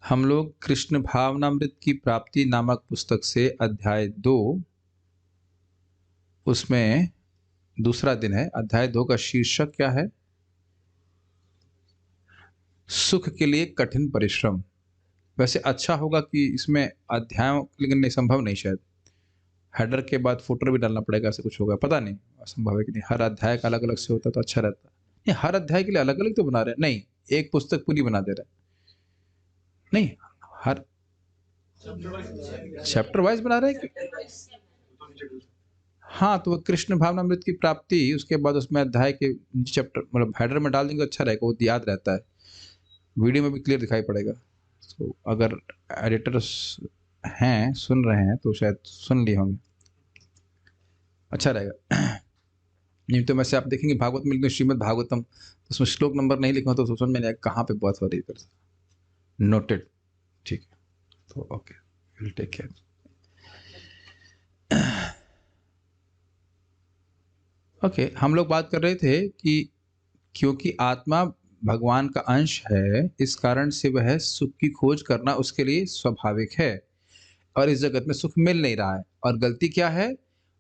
हम लोग कृष्ण भावनामृत की प्राप्ति नामक पुस्तक से अध्याय 2, उसमें दूसरा दिन है। अध्याय 2 का शीर्षक क्या है? सुख के लिए कठिन परिश्रम। वैसे अच्छा होगा कि इसमें अध्यायों, लेकिन नहीं, संभव नहीं शायद। हेडर के बाद फुटर भी डालना पड़ेगा, ऐसा कुछ होगा, पता नहीं असंभव है कि नहीं। हर अध्याय का अलग अलग से होता तो अच्छा रहता। नहीं, हर अध्याय के लिए अलग अलग तो बना रहे हैं, नहीं एक पुस्तक पूरी बना दे रहे हैं, नहीं हर चैप्टर वाइज बना रहे हैं हाँ, तो वो कृष्ण भावनामृत की प्राप्ति, उसके बाद उसमें अध्याय के चैप्टर मतलब हेडर में डाल देंगे, अच्छा रहेगा, वो याद रहता है, वीडियो में भी क्लियर दिखाई पड़ेगा। तो अगर एडिटर्स हैं, सुन रहे हैं तो शायद सुन लिए होंगे, अच्छा रहेगा। नहीं तो वैसे आप देखेंगे भागवत में लिखते श्रीमद् भागवतम, तो उसमें श्लोक नंबर नहीं लिखा, तो समझ में नहीं आएगा कहाँ पे बात हो रही है। नोटेड, ठीक है, तो okay, will take care. Okay, हम लोग बात कर रहे थे कि क्योंकि आत्मा भगवान का अंश है, इस कारण से वह सुख की खोज करना उसके लिए स्वाभाविक है, और इस जगत में सुख मिल नहीं रहा है। और गलती क्या है?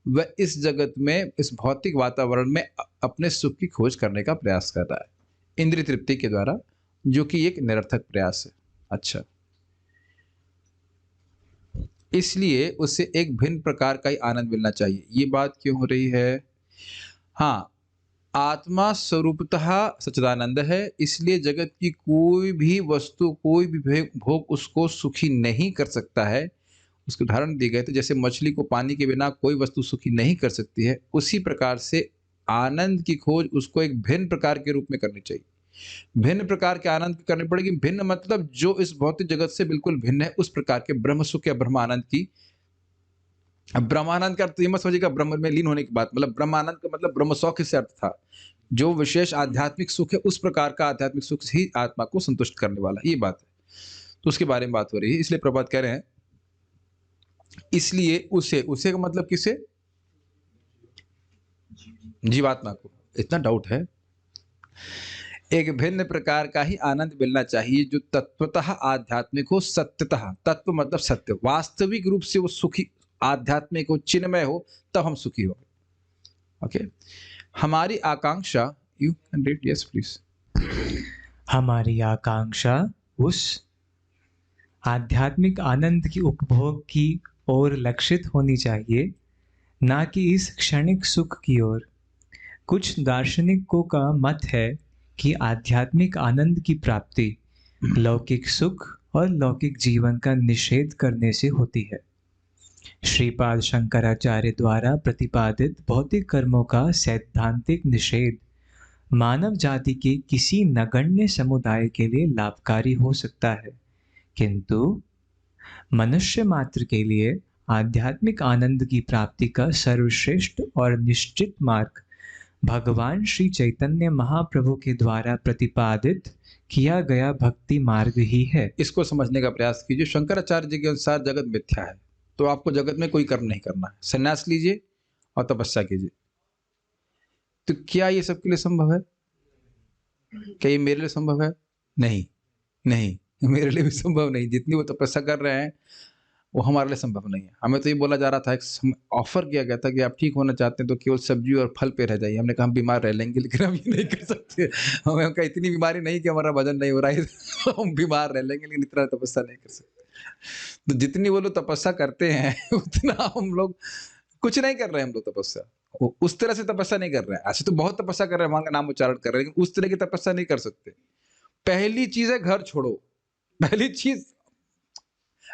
वह इस जगत में, इस भौतिक वातावरण में अपने सुख की खोज करने का प्रयास कर रहा है इंद्रिय तृप्ति के द्वारा, जो कि एक निरर्थक प्रयास है। अच्छा, इसलिए उसे एक भिन्न प्रकार का ही आनंद मिलना चाहिए। ये बात क्यों हो रही है? हाँ, आत्मा स्वरूपतः सच्चिदानंद है, इसलिए जगत की कोई भी वस्तु, कोई भी भोग उसको सुखी नहीं कर सकता है। उसके उदाहरण दिए गए थे, जैसे मछली को पानी के बिना कोई वस्तु सुखी नहीं कर सकती है, उसी प्रकार से आनंद की खोज उसको एक भिन्न प्रकार के रूप में करनी चाहिए। भिन्न प्रकार के आनंद की करनी पड़ेगी। भिन्न मतलब जो इस भौतिक जगत से बिल्कुल भिन्न है, उस प्रकार के ब्रह्म सुख या ब्रह्म आनंद की। अब ब्रह्मानंद का अर्थ ये मत समझिएगा ब्रह्म में लीन होने की बात, मतलब ब्रह्मानंद का मतलब ब्रह्म सौख्य से अर्थ था, जो विशेष आध्यात्मिक सुख है, उस प्रकार का आध्यात्मिक सुख ही आत्मा को संतुष्ट करने वाला, ये बात है। तो उसके बारे में बात हो रही है, इसलिए प्रभात कह रहे हैं, इसलिए उसे, उसे का मतलब किसे? जीवात्मा को। इतना डाउट है? एक भिन्न प्रकार का ही आनंद मिलना चाहिए, जो तत्वतः आध्यात्मिक हो, सत्यतः, तत्व मतलब सत्य, वास्तविक रूप से वो सुखी, आध्यात्मिक हो, चिन्मय हो, तब हम सुखी हो। ओके, हमारी Akanksha, you can read, yes please. हमारी आकांक्षा उस आध्यात्मिक आनंद की उपभोग की ओर लक्षित होनी चाहिए, ना कि इस क्षणिक सुख की ओर। कुछ दार्शनिकों का मत है कि आध्यात्मिक आनंद की प्राप्ति लौकिक सुख और लौकिक जीवन का निषेध करने से होती है। श्रीपाद शंकराचार्य द्वारा प्रतिपादित भौतिक कर्मों का सैद्धांतिक निषेध मानव जाति के किसी नगण्य समुदाय के लिए लाभकारी हो सकता है, किंतु मनुष्य मात्र के लिए आध्यात्मिक आनंद की प्राप्ति का सर्वश्रेष्ठ और निश्चित मार्ग भगवान श्री चैतन्य महाप्रभु के द्वारा प्रतिपादित किया गया भक्ति मार्ग ही है। इसको समझने का प्रयास कीजिए। शंकराचार्य जी के अनुसार जगत मिथ्या है, तो आपको जगत में कोई कर्म नहीं करना है, संन्यास लीजिए और तपस्या कीजिए। तो क्या ये सबके लिए संभव है? क्या ये मेरे लिए संभव है? नहीं, नहीं, मेरे लिए भी संभव नहीं। जितनी वो तपस्या कर रहे हैं, वो हमारे लिए संभव नहीं है। हमें तो ये बोला जा रहा था, एक ऑफर किया गया था कि आप ठीक होना चाहते हैं तो केवल सब्जी और फल पे रह जाइए। हमने कहा हम बीमार रह लेंगे, लेकिन हम ये नहीं कर सकते। हमें कहा इतनी बीमारी नहीं कि हमारा वजन नहीं हो रहा है, हम बीमार रह लेंगे, लेकिन इतना तपस्या नहीं कर सकते। तो जितनी वो लोग तपस्या करते हैं, उतना हम लोग कुछ नहीं कर रहे हैं। हम लोग तपस्या उस तरह से तपस्या नहीं कर रहे हैं। ऐसे तो बहुत तपस्या कर रहे हैं, भगवान का नाम उच्चारण कर रहे हैं, लेकिन उस तरह की तपस्या नहीं कर सकते। पहली चीज है घर छोड़ो। पहली चीज,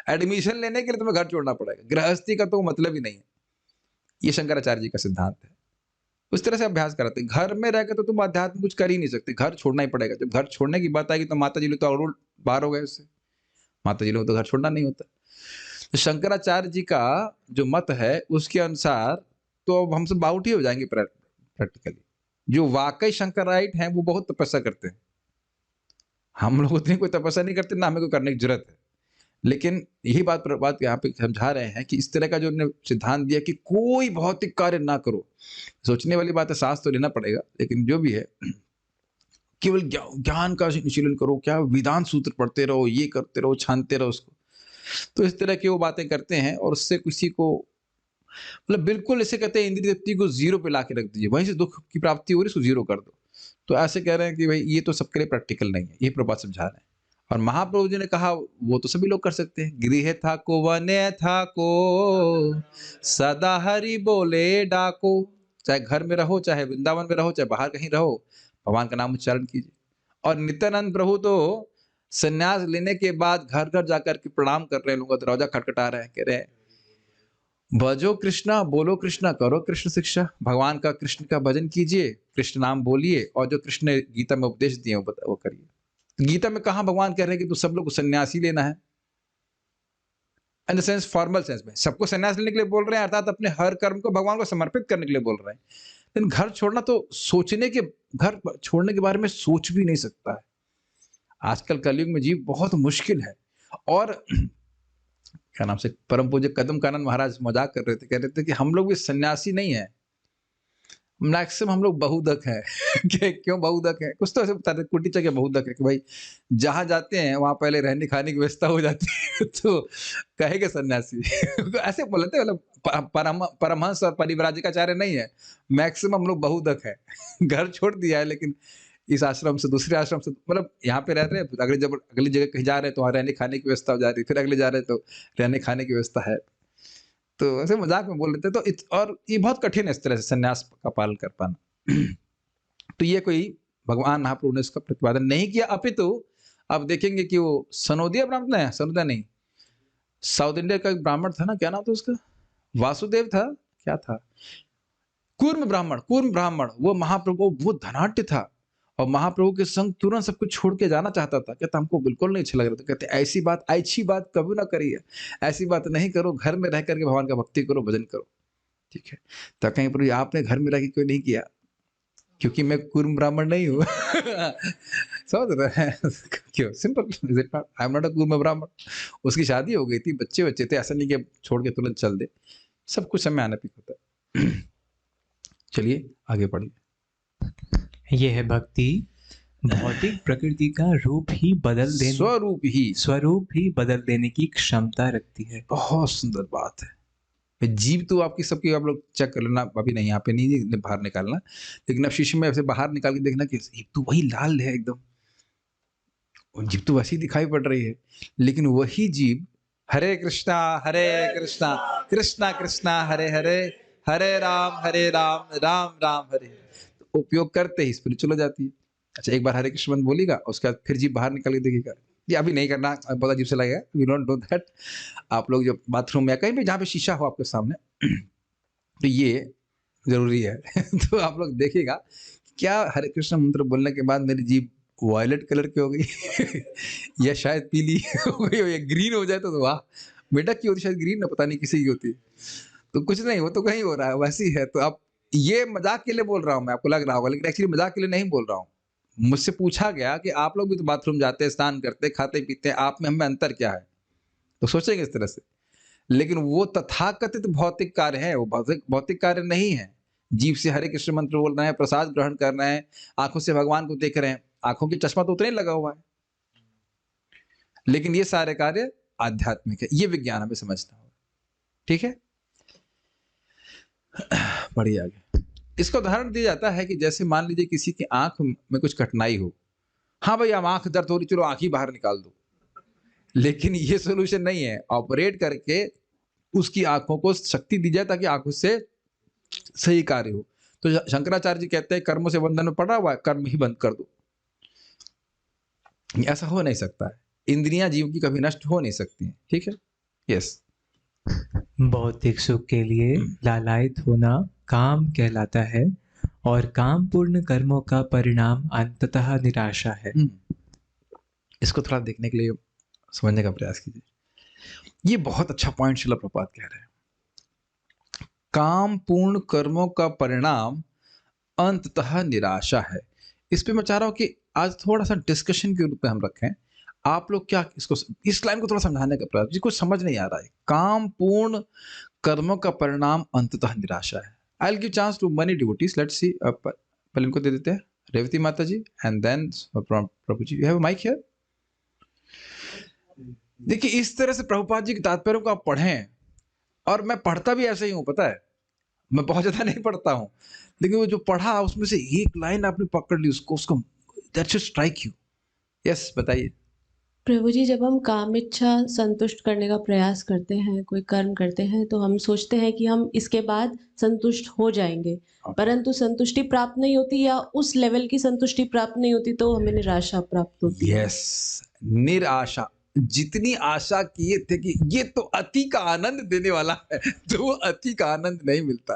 एडमिशन लेने के लिए तुम्हें घर छोड़ना पड़ेगा। गृहस्थी का तो मतलब ही नहीं है। ये शंकराचार्य जी का सिद्धांत है। उस तरह से अभ्यास कराते हैं। घर में रहकर तो तुम अध्यात्म कुछ कर ही नहीं सकते, घर छोड़ना ही पड़ेगा। जब घर छोड़ने की बात आएगी तो माता जी लोग तो और बाहर हो गए उससे। माता जी लोग तो घर छोड़ना नहीं होता। तो शंकराचार्य जी का जो मत है, उसके अनुसार तो अब हम सब बाउट ही हो जाएंगे प्रैक्टिकली। जो वाकई शंकराइट हैं, वो बहुत तपस्या करते हैं। हम लोग उतनी कोई तपस्या नहीं करते, ना हमें कोई करने की जरूरत है। लेकिन यही बात यहाँ पे समझा रहे हैं कि इस तरह का जो उन्होंने सिद्धांत दिया कि कोई भौतिक कार्य ना करो, सोचने वाली बात है, सांस तो लेना पड़ेगा, लेकिन जो भी है, केवल ज्ञान का निशीलन करो, क्या वेदांत सूत्र पढ़ते रहो, ये करते रहो, छानते रहो उसको। तो इस तरह की वो बातें करते हैं और उससे किसी को मतलब बिल्कुल ऐसे कहते हैं इंद्रिय तृप्ति को ज़ीरो पे लाके रख दीजिए, वहीं से दुःख की प्राप्ति हो रही है उसको ज़ीरो कर दो। तो ऐसे कह रहे हैं कि भाई ये तो सबके लिए प्रैक्टिकल नहीं है, ये प्रभुपाद समझा रहे हैं। और महाप्रभु जी ने कहा वो तो सभी लोग कर सकते हैं। गृह था को वने था को सदा हरि बोले डाको। चाहे घर में रहो, चाहे वृंदावन में रहो, चाहे बाहर कहीं रहो, भगवान का नाम उच्चारण कीजिए। और नित्यानंद प्रभु तो संन्यास लेने के बाद घर घर जाकर के प्रणाम कर रहे हैं, लोगों का दरवाजा खटखटा रहे हैं, कह रहे हैं भजो कृष्णा, बोलो कृष्णा, करो कृष्ण शिक्षा। भगवान का, कृष्ण का भजन कीजिए, कृष्ण नाम बोलिए और जो कृष्ण ने गीता में उपदेश दिए वो करिए। गीता में कहाँ भगवान कह रहे हैं कि तू सब लोग को सन्यासी लेना है, in the sense formal sense में सबको सन्यास लेने के लिए बोल रहे हैं, अर्थात अपने हर कर्म को भगवान को समर्पित करने के लिए बोल रहे हैं। लेकिन घर छोड़ना तो सोचने के, घर छोड़ने के बारे में सोच भी नहीं सकता है। आजकल कलयुग में जीव बहुत मुश्किल है। और क्या नाम से परम पूज्य कदम कानन महाराज मजाक कर रहे थे, कह रहे थे कि हम लोग भी सन्यासी नहीं है, मैक्सिमम हम लोग बहुदक है। क्यों बहुदक है? कुछ तो ऐसे बताते कुटी चके बहुदक है कि भाई जहां जाते हैं वहां पहले रहने खाने की व्यवस्था हो जाती है। तो कहेगा सन्यासी। ऐसे बोले थे, मतलब परमहंस और परिव्राजकाचार्य नहीं है, मैक्सिमम हम लोग बहुदक है। घर छोड़ दिया है लेकिन इस आश्रम से दूसरे आश्रम से, मतलब यहाँ पे रह रहे हैं, अगली जगह कहीं जा रहे हैं तो वहाँ रहने खाने की व्यवस्था हो जा रही है, फिर अगले जा रहे हैं तो रहने खाने की व्यवस्था है। तो ऐसे मजाक में बोल रहे थे। तो और ये बहुत कठिन है इस तरह से संन्यास का पालन कर पाना। तो ये कोई भगवान महाप्रभु ने इसका प्रतिपादन नहीं किया, अपितु आप देखेंगे कि वो सनोदिया ब्राह्मण है, सनोदिया नहीं, साउथ इंडिया का एक ब्राह्मण था ना, क्या नाम था उसका, वासुदेव था, क्या था, कूर्म ब्राह्मण, वो महाप्रभु, वो धनाढ्य था और महाप्रभु के संग तुरंत सब कुछ छोड़ के जाना चाहता था। कहता हमको बिल्कुल नहीं अच्छा लग रहा था। कहते ऐसी बात कभी ना करिए, ऐसी बात नहीं करो, घर में रह करके भगवान का भक्ति करो, भजन करो, ठीक है। तो कहीं पर आपने घर में रह के कोई नहीं किया, क्योंकि मैं कूर्म ब्राह्मण नहीं हूँ। समझ रहे हैं? क्यों simple, is it not, I am not a Kurma Brahmin. उसकी शादी हो गई थी, बच्चे थे, ऐसा नहीं कि छोड़ के तुरंत चल दे, सब कुछ समय आने पे होता है। चलिए आगे बढ़िए। यह भक्ति भौतिक प्रकृति का रूप ही बदल देने, स्वरूप ही बदल देने की क्षमता रखती है। बहुत सुंदर बात है। जीव तो आपकी सबकी, आप लोग चेक कर लेना, अभी नहीं यहाँ पे नहीं बाहर निकालना, लेकिन अब शीशे में ऐसे बाहर निकाल के देखना कि जीव तो वही लाल है एकदम, जीव तो वैसी दिखाई पड़ रही है, लेकिन वही जीव हरे कृष्णा कृष्णा कृष्णा हरे हरे, हरे राम राम राम हरे, तो उपयोग करते ही स्पिरिचुअल हो जाती है। अच्छा, एक बार हरे कृष्ण मंत्र बोलेगा, उसके बाद फिर जीव बाहर निकल के देखिएगा। ये अभी नहीं करना, बहुत अजीब से लगेगा, वी डोंट डू दैट। आप लोग जब बाथरूम में कहीं भी जहाँ पे शीशा हो आपके सामने, तो ये जरूरी है। तो आप लोग देखिएगा क्या हरे कृष्ण मंत्र बोलने के बाद मेरी जीभ वायलेट कलर की हो गई या शायद पीली हो गई हो या ग्रीन हो जाए तो वाह, बेटा की होती शायद ग्रीन ना, पता नहीं किसी की होती है। तो कुछ नहीं, वो तो कहीं हो रहा है, वैसी है। तो आप, ये मजाक के लिए बोल रहा हूँ मैं, आपको लग रहा होगा, लेकिन एक्चुअली मजाक के लिए नहीं बोल रहा हूँ। मुझसे पूछा गया कि आप लोग भी तो बाथरूम जाते हैं, स्नान करते, खाते पीते हैं, आप में हमें अंतर क्या है, तो सोचेंगे इस तरह से। लेकिन वो तथाकथित भौतिक कार्य है, वो भौतिक कार्य नहीं है। जीव से हरे कृष्ण मंत्र बोल रहे हैं, प्रसाद ग्रहण कर रहे हैं, आंखों से भगवान को देख रहे हैं, आंखों की चश्मा तो उतना ही लगा हुआ है, लेकिन ये सारे कार्य आध्यात्मिक है, ये विज्ञान हमें समझना होगा, ठीक है। बढ़िया आगे। इसका उदाहरण दिया जाता है कि जैसे मान लीजिए किसी की आंख में कुछ कठिनाई हो, हाँ भाई अब आंख दर्द हो रही, चलो आंख ही बाहर निकाल दो, लेकिन ये सोल्यूशन नहीं है। ऑपरेट करके उसकी आंखों को शक्ति दी जाए ताकि आंखों से सही कार्य हो। तो शंकराचार्य जी कहते हैं कर्मों से बंधन में पड़ा हुआ है, कर्म ही बंद कर दो। ऐसा हो नहीं सकता है, इंद्रियां जीव की कभी नष्ट हो नहीं सकती हैं, ठीक है। यस। भौतिक सुख के लिए लालायित होना काम कहलाता है और काम पूर्ण कर्मों का परिणाम अंततः निराशा है। इसको थोड़ा देखने के लिए समझने का प्रयास कीजिए। ये बहुत अच्छा पॉइंट श्रील प्रभुपाद कह रहे हैं। काम पूर्ण कर्मों का परिणाम अंततः निराशा है। इस पे मैं चाह रहा हूं कि आज थोड़ा सा डिस्कशन के रूप में हम रखें। आप लोग क्या इसको, इस लाइन को थोड़ा समझाने का प्रयास, जिसको समझ नहीं आ रहा है। काम पूर्ण कर्मों का परिणाम अंततः निराशा है। I will give chance to many devotees, let's see. पहले इनको दे देते हैं Revathi Mata ji and then Prabhu ji. You have mic here. देखिए इस तरह से प्रभुपाद जी के तात्पर्यों को आप पढ़ें, और मैं पढ़ता भी ऐसे ही हूं, पता है, मैं बहुत ज्यादा नहीं पढ़ता हूं, लेकिन वो जो पढ़ा उसमें से एक लाइन आपने पकड़ ली, उसको that should strike you. Yes बताइए। प्रभु जी, जब हम काम इच्छा संतुष्ट करने का प्रयास करते हैं, कोई कर्म करते हैं, तो हम सोचते हैं कि हम इसके बाद संतुष्ट हो जाएंगे, परंतु संतुष्टि प्राप्त नहीं होती या उस लेवल की संतुष्टि प्राप्त नहीं होती तो हमें निराशा प्राप्त होती है। यस, निराशा। जितनी आशा किए थे कि ये तो अति का आनंद देने वाला है, तो वो अति का आनंद नहीं मिलता।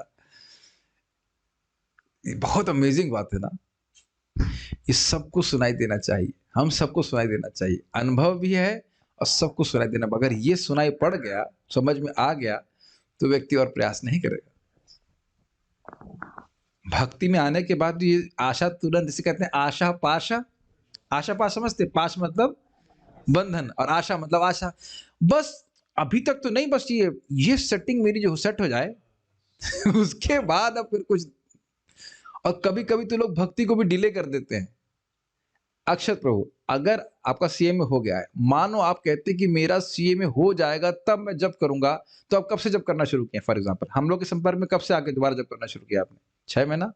ये बहुत अमेजिंग बात है ना। ये सबको सुनाई देना चाहिए, हम सबको सुनाई देना चाहिए। अनुभव भी है और सबको सुनाई देना। अगर ये सुनाई पड़ गया, समझ में आ गया, तो व्यक्ति और प्रयास नहीं करेगा। भक्ति में आने के बाद ये आशा तुरंत, इसे कहते हैं आशा पाशा। आशा पाश समझते? पाश मतलब बंधन और आशा मतलब आशा। बस अभी तक तो नहीं, बस ये सेटिंग मेरी जो सेट हो जाए उसके बाद अब फिर कुछ। और कभी कभी तो लोग भक्ति को भी डिले कर देते हैं। अक्षत प्रभु, अगर आपका सीए में हो गया है, मानो आप कहते हैं कि मेरा सीए में हो जाएगा तब मैं जब करूंगा, तो आप कब से जब करना शुरू किया? फॉर एग्जांपल हम लोग के संपर्क में कब से आके दोबारा जब करना शुरू किया आपने? 6 महीना,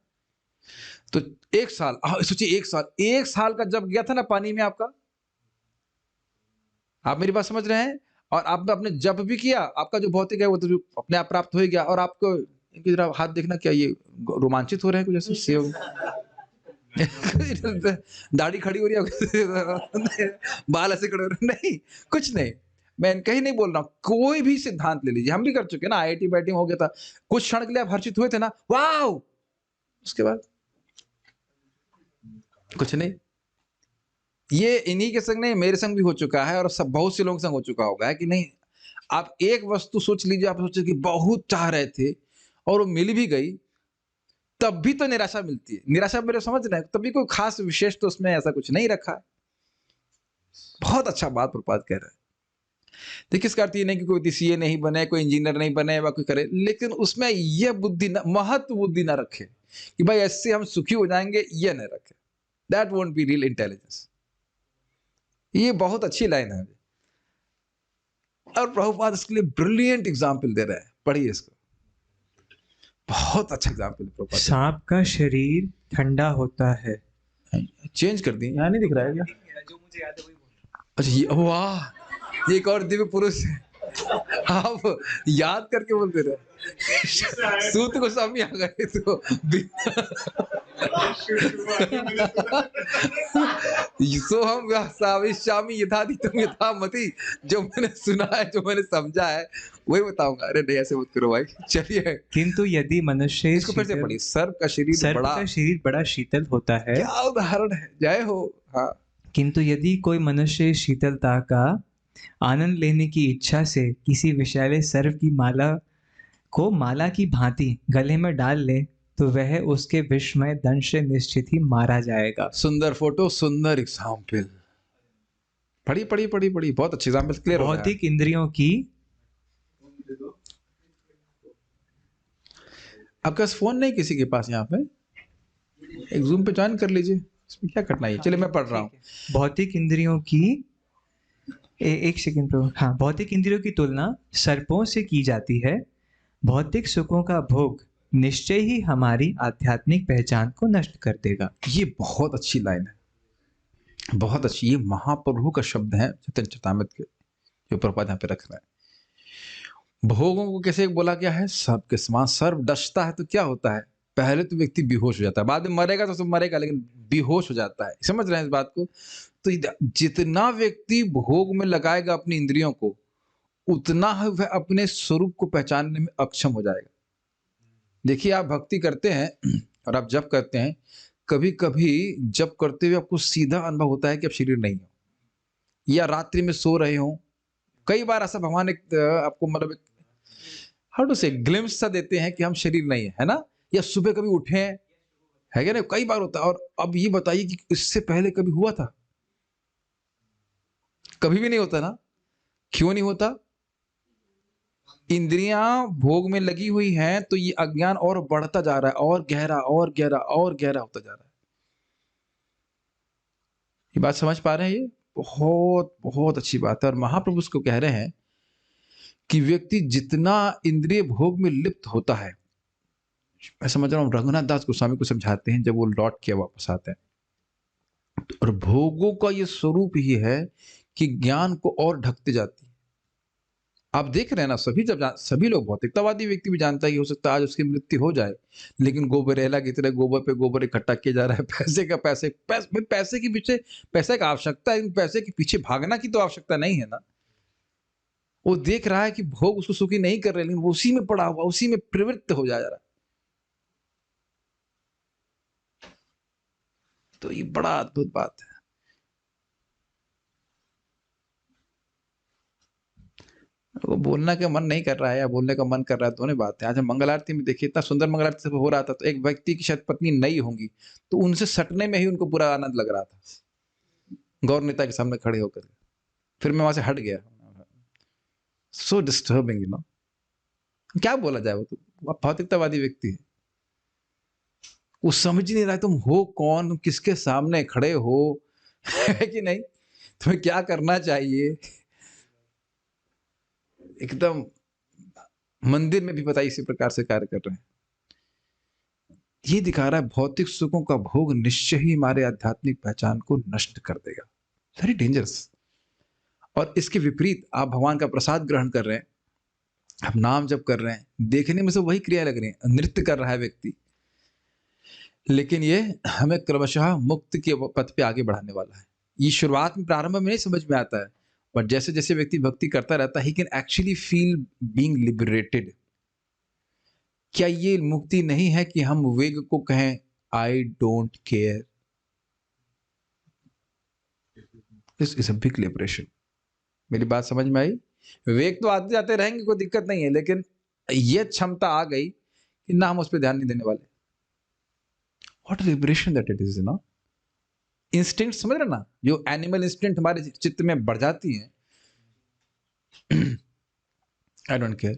तो 1 साल। सोचिए 1 साल का जब गया था ना पानी में आपका, आप मेरी बात समझ रहे हैं? और आपने अपने जप भी किया, आपका जो भौतिक है वो तो अपने आप प्राप्त हो ही गया। और आपको इनकी जरा हाथ देखना, क्या ये रोमांचित हो रहे हैं कुछ ऐसे? सेव दाढ़ी खड़ी हो रही है बाल ऐसे खड़े हो रहे, नहीं कुछ नहीं। मैं कहीं नहीं बोल रहा हूं, कोई भी सिद्धांत ले लीजिए, हम भी कर चुके हैं ना। आईआईटी बैटिंग हो गया था, कुछ क्षण के लिए आप हर्षित हुए थे ना, वाह, उसके बाद कुछ नहीं। ये इन्हीं के संग नहीं, मेरे संग भी हो चुका है, और सब बहुत से लोगों के संग हो चुका होगा, है कि नहीं? आप एक वस्तु सोच लीजिए, आप सोचे कि बहुत चाह रहे थे और वो मिल भी गई, तब भी तो निराशा मिलती है। निराशा मेरे समझ रहे हैं, तभी कोई खास विशेष तो उसमें ऐसा कुछ नहीं रखा है। बहुत अच्छा बात प्रपात कह रहे हैं। देखिए इसका अर्थ ये नहीं कि कोई सीए नहीं बने, कोई इंजीनियर नहीं बने, वा कोई करे, लेकिन उसमें यह बुद्धि न, महत्व बुद्धि ना रखे कि भाई ऐसे हम सुखी हो जाएंगे, यह नहीं रखे। That won't be real intelligence. ये बहुत अच्छी लाइन है, और प्रभुपाद इसके लिए ब्रिलियंट एग्जाम्पल दे रहे हैं। पढ़िए इसको, बहुत अच्छा एग्जाम्पल है प्रभुपाद। सांप का शरीर ठंडा होता है। चेंज कर दी, यहाँ नहीं दिख रहा है क्या? जो मुझे याद है वही बोल। अच्छा ये, वाह, ये एक और दिव्य पुरुष है, आप याद करके बोलते रहे। सूत को स्वामी आ गए तो सो हम साविष्यामि यथाधितम यथामति। जो मैंने सुना है, जो मैंने समझा है, वही बताऊंगा। अरे नहीं, ऐसे मत करो भाई। चलिए, किंतु यदि मनुष्य इसको फिर से पढ़िए। सर्प का शरीर बड़ा शीतल होता है। क्या उदाहरण है, जय हो। हाँ, किंतु यदि कोई मनुष्य शीतलता का आनंद लेने की इच्छा से किसी विषैले सर्प की माला की भांति गले में डाल ले, तो वह उसके विषमय दंश से निश्चित ही मारा जाएगा। सुंदर फोटो, सुंदर एग्जाम्पल। पढ़ी पढ़ी पढ़ी पढ़ी, बहुत अच्छे एग्जाम्पल क्लियर हो गया। भौतिक इंद्रियों की, आपका फोन नहीं किसी के पास यहाँ पे? एक जूम पे ज्वाइन कर लीजिए, इसमें क्या कठिनाई है। चलिए मैं पढ़ रहा हूँ। भौतिक इंद्रियों की एक सेकंड प्रो। हाँ, भौतिक इंद्रियों की तुलना सर्पों से की जाती है। भौतिक सुखों का भोग निश्चय ही हमारी आध्यात्मिक पहचान को नष्ट कर देगा। ये बहुत अच्छी लाइन है, बहुत अच्छी। ये महाप्रभु का शब्द है चैतन्य चरितामृत के, जो प्रपात यहाँ पे रख रहे हैं। भोगों को कैसे बोला गया है? सर्प के समान। सर्प डसता है तो क्या होता है? पहले तो व्यक्ति बेहोश हो जाता है, बाद में मरेगा तो सब मरेगा, लेकिन बेहोश हो जाता है। समझ रहे हैं इस बात को? तो जितना व्यक्ति भोग में लगाएगा अपनी इंद्रियों को, उतना ही वह अपने स्वरूप को पहचानने में अक्षम हो जाएगा। देखिए, आप भक्ति करते हैं और आप जप करते हैं, कभी कभी जप करते हुए आपको सीधा अनुभव होता है कि आप शरीर नहीं हो, या रात्रि में सो रहे हो। कई बार ऐसा भगवान आपको मतलब हाउ टू से ग्लिम्स सा देते हैं कि हम शरीर नहीं है ना, या सुबह कभी उठे हैं, है क्या? नहीं, कई बार होता है। और अब ये बताइए कि इससे पहले कभी हुआ था? कभी भी नहीं होता ना। क्यों नहीं होता? इंद्रियां भोग में लगी हुई हैं, तो ये अज्ञान और बढ़ता जा रहा है, और गहरा और गहरा और गहरा होता जा रहा है। ये बात समझ पा रहे हैं? ये बहुत बहुत अच्छी बात है। और महाप्रभु उसको कह रहे हैं कि व्यक्ति जितना इंद्रिय भोग में लिप्त होता है, मैं समझ रहा हूँ रघुनाथ दास गोस्वामी को समझाते हैं जब वो लौट के वापस आते हैं, और भोगों का ये स्वरूप ही है कि ज्ञान को और ढकते जाती है। आप देख रहे हैं ना, सभी लोग, भौतिकतावादी व्यक्ति भी जानता है कि हो सकता है आज उसकी मृत्यु हो जाए, लेकिन गोबरेला की तरह गोबर पे गोबर इकट्ठा किया जा रहा है। पैसे का पैसे के पीछे, पैसे का आवश्यकता है, पैसे के पीछे भागना की तो आवश्यकता नहीं है ना। वो देख रहा है कि भोग उसको सुखी नहीं कर रहे, लेकिन वो उसी में पड़ा हुआ, उसी में प्रवृत्त हो जा रहा है। तो ये बड़ा अद्भुत बात है। वो बोलने का मन नहीं कर रहा है या बोलने का मन कर रहा है, दोनों बात है। आज हम मंगल आरती में देखिए, इतना सुंदर मंगल आरती सब हो रहा था, तो एक व्यक्ति की शायद पत्नी नई होंगी, तो उनसे सटने में ही उनको पूरा आनंद लग रहा था, गौर नेता के सामने खड़े होकर। फिर मैं वहां से हट गया। सो डिस्टर्बिंग, यू नो। क्या बोला जाए, वो तो भौतिकतावादी व्यक्ति है, वो समझ नहीं रहा तुम हो कौन, तुम किसके सामने खड़े हो, है कि नहीं, तुम्हें क्या करना चाहिए। एकदम मंदिर में भी पता इसी प्रकार से कार्य कर रहे हैं। ये दिखा रहा है भौतिक सुखों का भोग निश्चय ही हमारे आध्यात्मिक पहचान को नष्ट कर देगा। Very dangerous. और इसके विपरीत आप भगवान का प्रसाद ग्रहण कर रहे हैं, आप नाम जप कर रहे हैं, देखने में से वही क्रिया लग रही है, नृत्य कर रहा है व्यक्ति, लेकिन ये हमें क्रमशः मुक्ति के पथ पे आगे बढ़ाने वाला है। ये शुरुआत में, प्रारंभ में नहीं समझ में आता है, बट जैसे जैसे व्यक्ति भक्ति करता रहता है, he can actually feel being liberated. क्या ये मुक्ति नहीं है कि हम वेग को कहें I don't care? This is a big liberation. मेरी बात समझ में आई? वेग तो आते जाते रहेंगे, कोई दिक्कत नहीं है, लेकिन ये क्षमता आ गई कि ना हम उस पर ध्यान नहीं देने वाले। What liberation that it is, you know. Instinct समझ रहे ना, जो एनिमल इंस्टिंक्ट हमारे चित्त में बढ़ जाती है, आई डोंट केयर।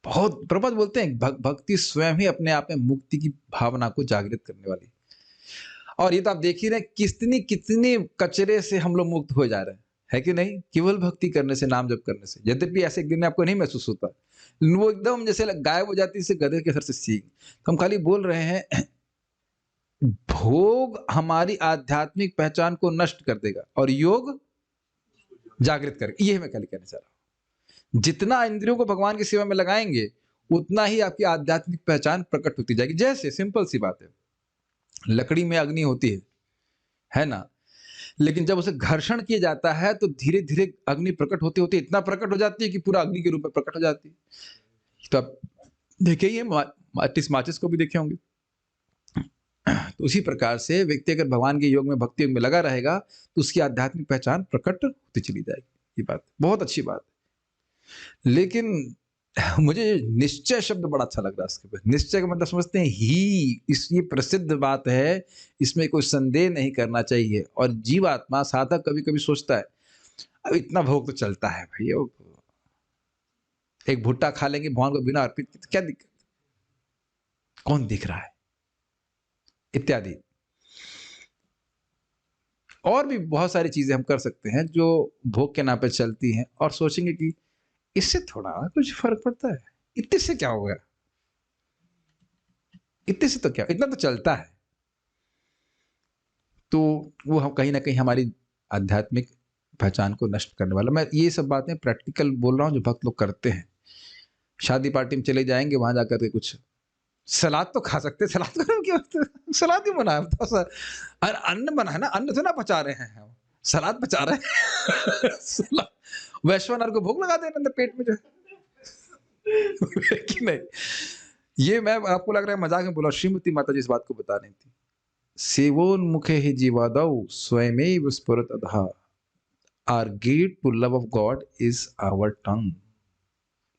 बहुत प्रभुपाद बोलते हैं भक्ति स्वयं ही अपने आप में मुक्ति की भावना को जागृत करने वाली। और ये तो आप देख ही रहे कितनी कितनी कचरे से हम लोग मुक्त हो जा रहे हैं, है कि नहीं, केवल भक्ति करने से, नाम जप करने से। यद्यपि ऐसे एक दिन में आपको नहीं महसूस होता, वो एकदम जैसे गायब हो जाती है, गधे के सर से सींग। तो हम खाली बोल रहे हैं भोग हमारी आध्यात्मिक पहचान को नष्ट कर देगा और योग जागृत करेगा। ये मैं खाली कहना चाह रहा हूं। जितना इंद्रियों को भगवान की सेवा में लगाएंगे, उतना ही आपकी आध्यात्मिक पहचान प्रकट होती जाएगी। जैसे सिंपल सी बात है, लकड़ी में अग्नि होती है ना, लेकिन जब उसे घर्षण किया जाता है तो धीरे धीरे अग्नि प्रकट होते होते इतना प्रकट हो जाती है कि पूरा अग्नि के रूप में प्रकट हो जाती है। तो आप देखे ही माचिस को भी देखे होंगे। तो उसी प्रकार से व्यक्ति अगर भगवान के योग में, भक्ति योग में लगा रहेगा, तो उसकी आध्यात्मिक पहचान प्रकट होती चली जाएगी। ये बात बहुत अच्छी बात है। लेकिन मुझे निश्चय शब्द बड़ा अच्छा लग रहा है इसके ऊपर। निश्चय का मतलब समझते हैं ही, ये प्रसिद्ध बात है, इसमें कोई संदेह नहीं करना चाहिए। और जीवात्मा, साधक कभी कभी सोचता है अब इतना भोग तो चलता है भाई, एक भुट्टा खा लेंगे भगवान को बिना अर्पित, तो क्या दिक्कत, कौन दिख रहा है, इत्यादि। और भी बहुत सारी चीजें हम कर सकते हैं जो भोग के नाम पे चलती हैं, और सोचेंगे कि इससे थोड़ा कुछ फर्क पड़ता है, इतने से क्या हो गया, इतने से तो क्या, इतना तो चलता है। तो वो हम कहीं ना कहीं हमारी आध्यात्मिक पहचान को नष्ट करने वाला। मैं ये सब बातें प्रैक्टिकल बोल रहा हूँ जो भक्त लोग करते हैं। शादी पार्टी में चले जाएंगे, वहां जाकर के कुछ सलाद तो खा सकते हैं, सलाद का क्या, सलाद ही बना है, अन्न बना है ना, अन्न तो ना पचा रहे हैं, सलाद पचा रहे हैं। वैश्वानर को भोग लगा देना अंदर पेट में जो है कि नहीं। ये मैं आपको लग रहा है मजाक में बोला, श्रीमती माता जी इस बात को बता रही थी। सेवोन्मुखे ही जीवादौ स्वयमेव स्फुरत अधा, our gate to love of God is our tongue.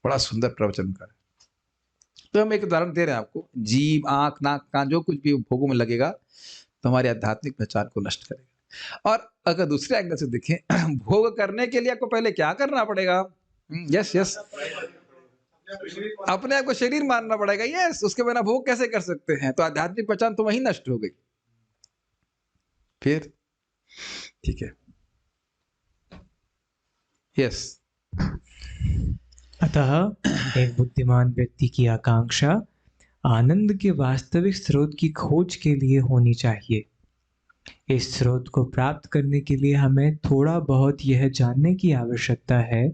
बड़ा सुंदर प्रवचन का है। तो हम एक उदाहरण दे रहे हैं आपको, जीभ, आंख, नाक, कान, जो कुछ भी भोगों में लगेगा तो हमारी आध्यात्मिक पहचान को नष्ट करेगा। और अगर दूसरे एंगल से देखें, भोग करने के लिए आपको पहले क्या करना पड़ेगा? यस यस, अपने आप को शरीर मानना पड़ेगा। यस, उसके बिना भोग कैसे कर सकते हैं? तो आध्यात्मिक पहचान तो वहीं नष्ट हो गई। फिर ठीक है, यस। अतः एक बुद्धिमान व्यक्ति की आकांक्षा आनंद के वास्तविक स्रोत की खोज के लिए होनी चाहिए। इस स्रोत को प्राप्त करने के लिए हमें थोड़ा बहुत यह जानने की आवश्यकता है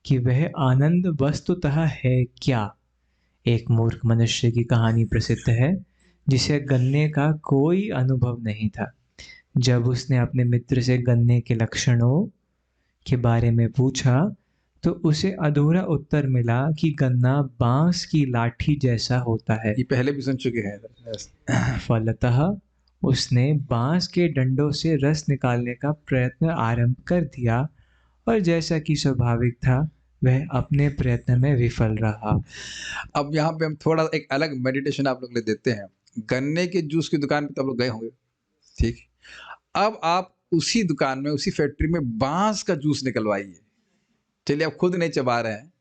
कि वह आनंद वस्तुतः है क्या। एक मूर्ख मनुष्य की कहानी प्रसिद्ध है जिसे गन्ने का कोई अनुभव नहीं था। जब उसने अपने मित्र से गन्ने के लक्षणों के बारे में पूछा तो उसे अधूरा उत्तर मिला कि गन्ना बांस की लाठी जैसा होता है। ये पहले भी सुन चुके हैं, yes। फलतः उसने बांस के डंडों से रस निकालने का प्रयत्न आरंभ कर दिया और जैसा कि स्वाभाविक था वह अपने प्रयत्न में विफल रहा। अब यहाँ पे हम थोड़ा एक अलग मेडिटेशन आप लोग ले देते हैं। गन्ने के जूस की दुकान पे तो आप लोग गए होंगे, ठीक। अब आप उसी दुकान में, उसी फैक्ट्री में बांस का जूस निकलवाइए। चलिए, आप खुद नहीं चबा रहे हैं,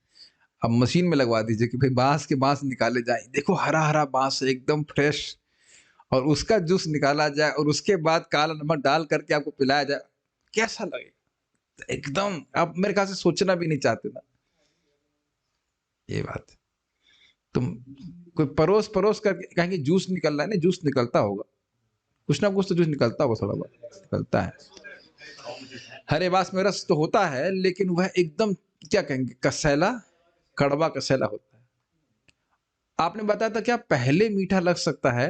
अब मशीन में लगवा दीजिए कि भाई बांस निकाले जाए। देखो हरा हरा बांस है, एकदम फ्रेश, और उसका जूस निकाला जाए और उसके बाद काला नमक डाल करके आपको पिलाया जाए, कैसा लगेगा? एकदम आप मेरे ख्याल से सोचना भी नहीं चाहते ना ये बात। तुम कोई परोस परोस करके कहेंगे जूस निकल रहा है, नहीं जूस निकलता होगा, कुछ ना कुछ तो जूस निकलता होगा, थोड़ा बहुत निकलता है। हरे बांस में रस तो होता है, लेकिन वह एकदम क्या कहेंगे, कसैला, कड़वा कसैला होता है। आपने बताया था क्या पहले मीठा लग सकता है,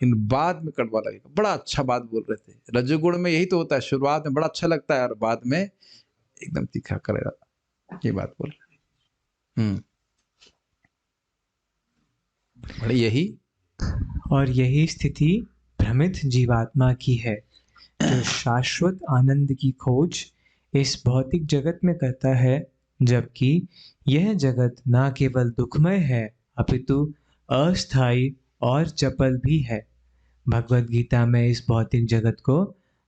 इन बाद में कड़वा लगेगा। बड़ा अच्छा बात बोल रहे थे। रजोगुण में यही तो होता है, शुरुआत में बड़ा अच्छा लगता है और बाद में एकदम तीखा करेगा। ये बात बोल रहे। बड़ी यही और यही स्थिति भ्रमित जीवात्मा की है जो शाश्वत आनंद की खोज इस भौतिक जगत में करता है, जबकि यह जगत न केवल दुखमय है अपितु अस्थायी और चपल भी है। भगवद गीता में इस भौतिक जगत को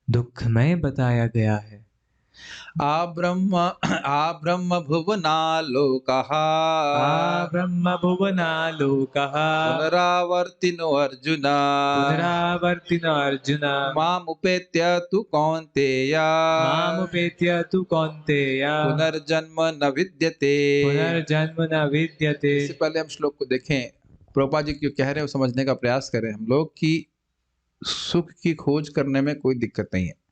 दुखमय बताया गया है। आ ब्रह्म भुवनालोकः ब्रह्म भुवनालोकः पुनरावर्तिनो अर्जुन पुनरावर्तिनो अर्जुन मामुपेत्य तु कौन्तेय मामुपेत्य तु कौन्तेय पुनर्जन्म न विद्यते। पुनर्जन्म न विद्यते। इससे पहले हम श्लोक को देखें, प्रभुपाद जी क्यों कह रहे हैं वो समझने का प्रयास करें हम लोग कि सुख की खोज करने में कोई दिक्कत नहीं है।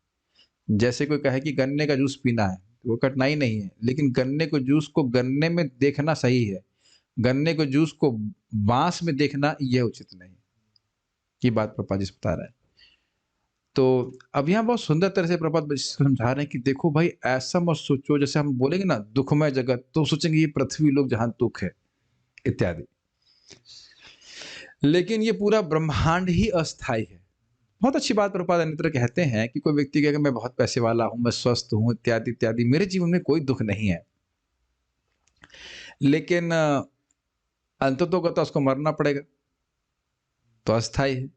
जैसे कोई कहे कि गन्ने का जूस पीना है, तो वो कठिनाई नहीं है, लेकिन गन्ने को जूस को गन्ने में देखना सही है, गन्ने को जूस को बांस में देखना यह उचित नहीं। ये बात प्रभुपाद जी बता रहे हैं। तो अब यहाँ बहुत सुंदर तरह से प्रभुपाद समझा रहे हैं कि देखो भाई, ऐसा मत सोचो, जैसे हम बोलेंगे ना दुखमय जगत, तो सोचेंगे ये पृथ्वी लोग जहां दुख है इत्यादि, लेकिन ये पूरा ब्रह्मांड ही अस्थाई है। बहुत अच्छी बात प्रभुपाद अन्यत्र कहते हैं कि कोई व्यक्ति कहेगा मैं बहुत पैसे वाला हूं, मैं स्वस्थ हूं, इत्यादि इत्यादि, मेरे जीवन में कोई दुख नहीं है, लेकिन अंततोगत्वा उसको मरना पड़ेगा, तो अस्थाई है।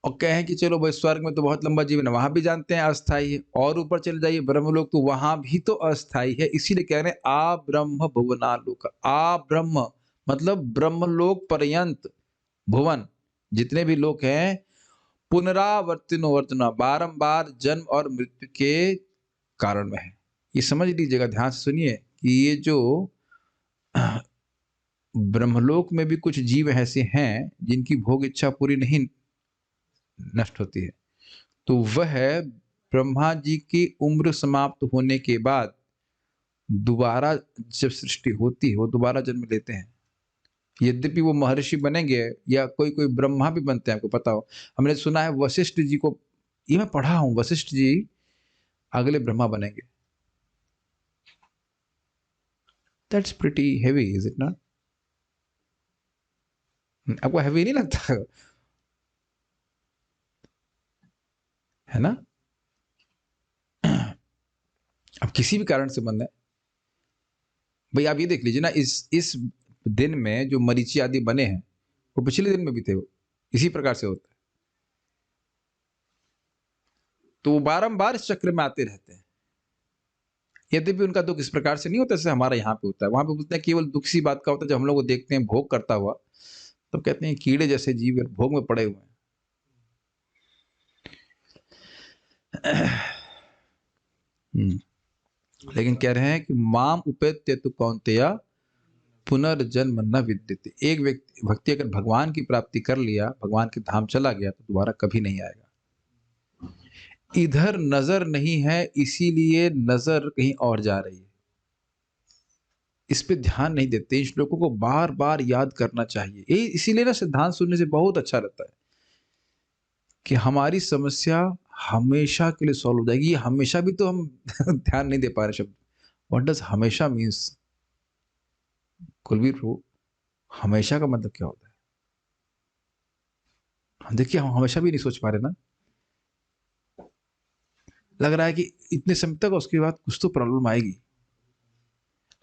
और कहें कि चलो भाई स्वर्ग में तो बहुत लंबा जीवन है, वहां भी जानते हैं अस्थाई है, और ऊपर चले जाइए ब्रह्मलोक, तो वहां भी तो अस्थाई है। इसीलिए कह रहे हैं आ ब्रह्म भुवनालोक। आ ब्रह्म मतलब ब्रह्मलोक पर्यंत, भुवन जितने भी लोग हैं, पुनरावर्तिनो अर्जुन, बारंबार जन्म और मृत्यु के कारण में है। ये समझ लीजिएगा, ध्यान से सुनिए कि ये जो ब्रह्मलोक में भी कुछ जीव ऐसे हैं जिनकी भोग इच्छा पूरी नहीं नष्ट होती है, तो वह ब्रह्मा जी की उम्र समाप्त होने के बाद दोबारा जब सृष्टि होती है, वो दोबारा जन्म लेते हैं। यद्यपि वो महर्षि बनेंगे या कोई कोई ब्रह्मा भी बनते हैं, आपको पता हो, हमने सुना है वशिष्ठ जी को, ये मैं पढ़ा हूं, वशिष्ठ जी अगले ब्रह्मा बनेंगे। That's pretty heavy, is it not? आपको हेवी नहीं लगता है ना? अब किसी भी कारण से बन रहे, भाई आप ये देख लीजिए ना, इस दिन में जो मरीची आदि बने हैं वो पिछले दिन में भी थे, वो इसी प्रकार से होता है। तो वो बारंबार इस चक्र में आते रहते हैं। यद्यपि उनका दुख इस प्रकार से नहीं होता जैसे हमारा यहाँ पे होता है। वहां पे बोलते हैं केवल दुख सी बात का होता है, जब हम लोग को देखते हैं भोग करता हुआ, तो कहते हैं कीड़े जैसे जीव भोग में पड़े हुए हैं। लेकिन कह रहे हैं कि माम उपेत्य तु कौन्तेय पुनर्जन्म न विद्यते। एक व्यक्ति अगर भगवान की प्राप्ति कर लिया, भगवान के धाम चला गया, तो दोबारा कभी नहीं आएगा। इधर नजर नहीं है, इसीलिए नजर कहीं और जा रही है। इस पे ध्यान नहीं देते। इन श्लोकों को बार बार याद करना चाहिए। इसीलिए ना सिद्धांत सुनने से बहुत अच्छा रहता है कि हमारी समस्या हमेशा के लिए सॉल्व हो जाएगी। ये हमेशा भी तो हम ध्यान नहीं दे पा रहे शब्द। व्हाट डज हमेशा मीन्स? कुलवीर प्रभु, हमेशा का मतलब क्या होता है? देखिए, हम हमेशा भी नहीं सोच पा रहे ना। लग रहा है कि इतने समय तक, उसके बाद कुछ तो प्रॉब्लम आएगी।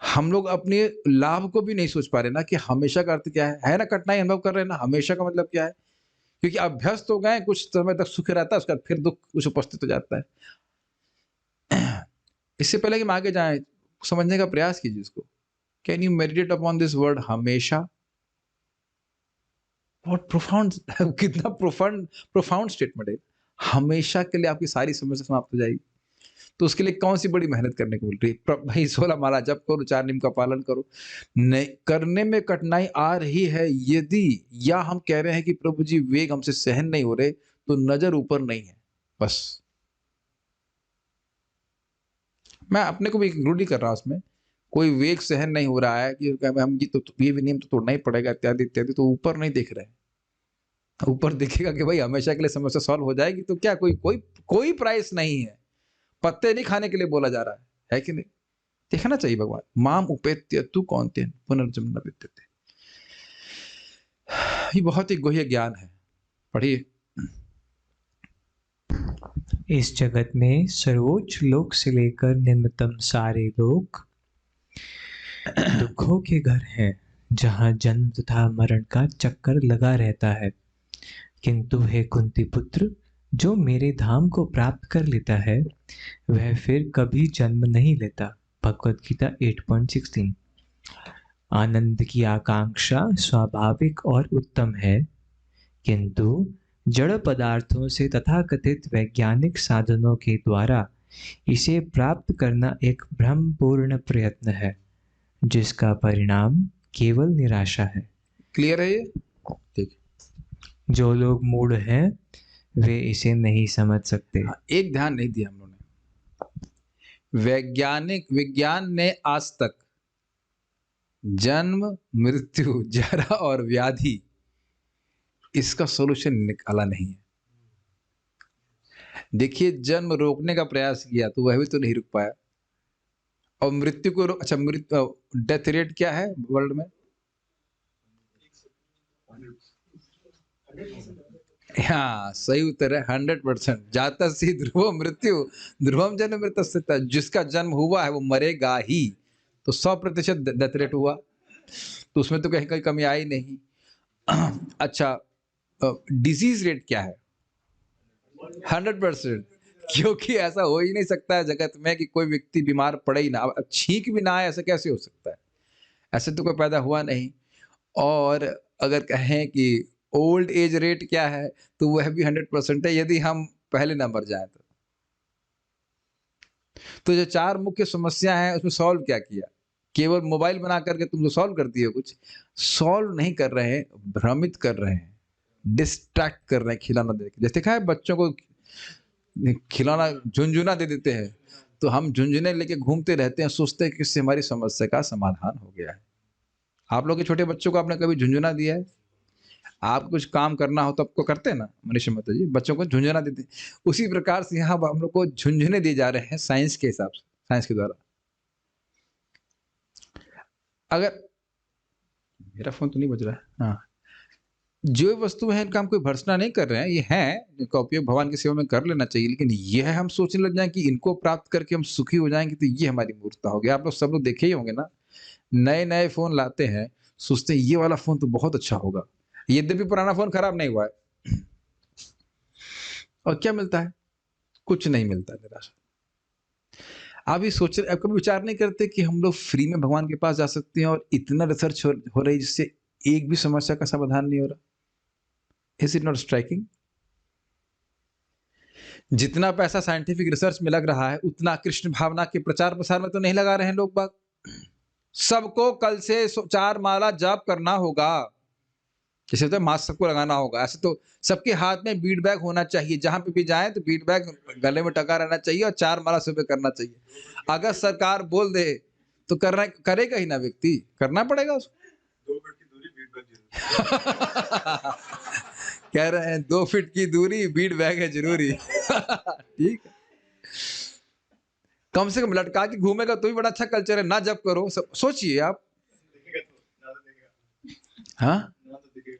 हम लोग अपने लाभ को भी नहीं सोच पा रहे ना कि हमेशा का अर्थ क्या है ना? कठिनाई अनुभव कर रहे हैं ना, हमेशा का मतलब क्या है? क्योंकि अभ्यस्त हो गए, कुछ समय तक सुख रहता है, उसके बाद फिर दुख कुछ उपस्थित हो जाता है। इससे पहले कि हम आगे जाएं, समझने का प्रयास कीजिए इसको। Can you meditate upon this word हमेशा? बहुत प्रोफाउंड, कितना प्रोफाउंड स्टेटमेंट है। हमेशा के लिए आपकी सारी समस्या समाप्त हो जाएगी। तो उसके लिए कौन सी बड़ी मेहनत करने को मिल रही है? भाई 16 माला जप करो, 4 नियम का पालन करो। नहीं करने में कठिनाई आ रही है यदि, या हम कह रहे हैं कि प्रभु जी वेग हमसे सहन नहीं हो रहे, तो नजर ऊपर नहीं है बस। मैं अपने को भी इंक्लूड नहीं कर रहा उसमें। कोई वेग सहन नहीं हो रहा है कि हम ये भी नियम तो तोड़ना ही पड़ेगा, इत्यादि इत्यादि, तो ऊपर नहीं देख रहे हैं। ऊपर देखेगा कि भाई हमेशा के लिए समस्या सॉल्व हो जाएगी, तो क्या कोई प्राइस नहीं है। पत्ते नहीं खाने के लिए बोला जा रहा है कि नहीं? देखना चाहिए भगवान। माम उपेत्य तु कौन्तेय पुनर्जन्म न विद्यते। ये बहुत ही गुह्य ज्ञान है, पढ़िए। इस जगत में सर्वोच्च लोक से लेकर निम्नतम सारे लोक दुखों के घर हैं, जहाँ जन्म तथा मरण का चक्कर लगा रहता है। किंतु हे कुंती पुत्र, जो मेरे धाम को प्राप्त कर लेता है, वह फिर कभी जन्म नहीं लेता। भगवत गीता 8.16। आनंद की आकांक्षा स्वाभाविक और उत्तम है, किंतु जड़ पदार्थों से तथाकथित वैज्ञानिक साधनों के द्वारा इसे प्राप्त करना एक भ्रमपूर्ण प्रयत्न है, जिसका परिणाम केवल निराशा है। क्लियर है ये? ठीक। जो लोग मूढ़ हैं वे इसे नहीं समझ सकते। एक ध्यान नहीं दिया हम लोगों ने। विज्ञान ने आज तक जन्म, मृत्यु, जरा और व्याधि, इसका सॉल्यूशन निकाला नहीं है। देखिए, जन्म रोकने का प्रयास किया तो वह भी तो नहीं रुक पाया। और मृत्यु को अच्छा, डेथ रेट क्या है वर्ल्ड में? हाँ, सही उत्तर है 100%। जाता सी ध्रुव मृत्यु ध्रुवम जन्म मृतस्य। जिसका जन्म हुआ है वो मरेगा ही। तो 100% डेथ रेट हुआ, तो उसमें तो कहीं कमी आई नहीं। अच्छा, डिजीज रेट क्या है? 100%। क्योंकि ऐसा हो ही नहीं सकता है जगत में कि कोई व्यक्ति बीमार पड़े ही ना। अब छींक भी ना आए, ऐसा कैसे हो सकता है? ऐसे तो कोई पैदा हुआ नहीं। और अगर कहें कि ओल्ड एज रेट क्या है, तो वह भी 100% है, यदि हम पहले ना मर जाए तो। तो जो 4 मुख्य समस्या हैं, उसमें सॉल्व क्या किया? केवल मोबाइल बना करके तुम तो सॉल्व कर दिए। कुछ सॉल्व नहीं कर रहे हैं, भ्रमित कर रहे हैं, डिस्ट्रैक्ट कर रहे हैं। खिलौना दे के, जैसे देखा है बच्चों को खिलौना झुनझुना दे देते हैं, तो हम झुनझुने लेके घूमते रहते हैं, सोचते हैं कि इससे हमारी समस्या का समाधान हो गया है। आप लोग के छोटे बच्चों को आपने कभी झुनझुना दिया है? आप कुछ काम करना हो तो आपको करते हैं ना मनीष महतो जी, बच्चों को झुंझुना देते हैं। उसी प्रकार से यहाँ हम लोग को झुंझुने दिए जा रहे हैं साइंस के हिसाब से, साइंस के द्वारा। अगर मेरा फोन तो नहीं बज रहा है, हाँ, जो वस्तु है इनका हम कोई भर्सना नहीं कर रहे हैं, ये हैं, इनका उपयोग भगवान की सेवा में कर लेना चाहिए। लेकिन यह हम सोचने लग जाए कि इनको प्राप्त करके हम सुखी हो जाएंगे, तो ये हमारी मूर्खता हो गया। आप लोग सब लोग देखे ही होंगे ना, नए नए फोन लाते हैं, सोचते हैं ये वाला फोन तो बहुत अच्छा होगा, यद्यपि पुराना फोन खराब नहीं हुआ है, और क्या मिलता है? कुछ नहीं मिलता, निराशा। आप ये सोच रहे, आप कभी विचार नहीं करते कि हम लोग फ्री में भगवान के पास जा सकते हैं और इतना रिसर्च हो रही है जिससे एक भी समस्या का समाधान नहीं हो रहा? Is it not striking? जितना पैसा साइंटिफिक रिसर्च में लग रहा है उतना कृष्ण भावना के प्रचार प्रसार में तो नहीं लगा रहे हैं लोग बाग। सबको कल से 4 माला जाप करना होगा, जैसे तो मास्क सबको लगाना होगा, ऐसे तो सबके हाथ में बीट बैग होना चाहिए, जहां पे भी जाएं तो बीट बैग गले में टका रहना चाहिए और 4 माला सुबह करना चाहिए। अगर सरकार बोल दे तो करना करेगा ही ना व्यक्ति, करना पड़ेगा उसको। 2 फीट की दूरी बीट बैग जरूरी। कह रहे हैं 2 फीट की दूरी बीट बैग है जरूरी। ठीक है, कम से कम लटका के घूमेगा तो भी बड़ा अच्छा कल्चर है। ना जब करो, सोचिए आप। दिखेगा तो ना तो दिखेगा, हाँ, ना तो दिखेगा।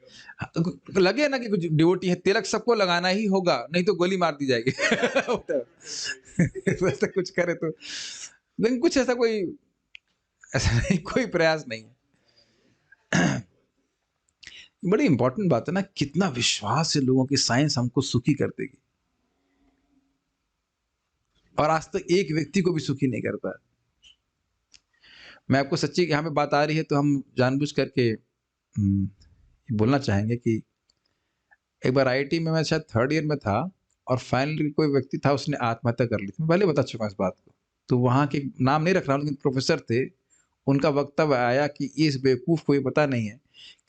तो लगे ना कि कुछ डिवोटी है, तिलक सबको लगाना ही होगा, नहीं तो गोली मार दी जाएगी। वैसे कुछ करे तो, लेकिन कुछ ऐसा कोई नहीं, कोई प्रयास नहीं है। बड़ी इंपॉर्टेंट बात है ना, कितना विश्वास है लोगों की, साइंस हमको सुखी कर देगी, और आज तक एक व्यक्ति को भी सुखी नहीं कर पाया। मैं आपको सच्ची, यहाँ पे बात आ रही है तो हम जानबूझ करके बोलना चाहेंगे कि एक बार आईआईटी में मैं शायद 3rd ईयर में था, और फाइनली कोई व्यक्ति था, उसने आत्महत्या कर ली थी। मैं पहले बता चुका हूँ इस बात को, तो वहाँ के नाम नहीं रख रहा हूँ, लेकिन प्रोफेसर थे, उनका वक्तव्य आया कि इस बेवकूफ़ को ये पता नहीं है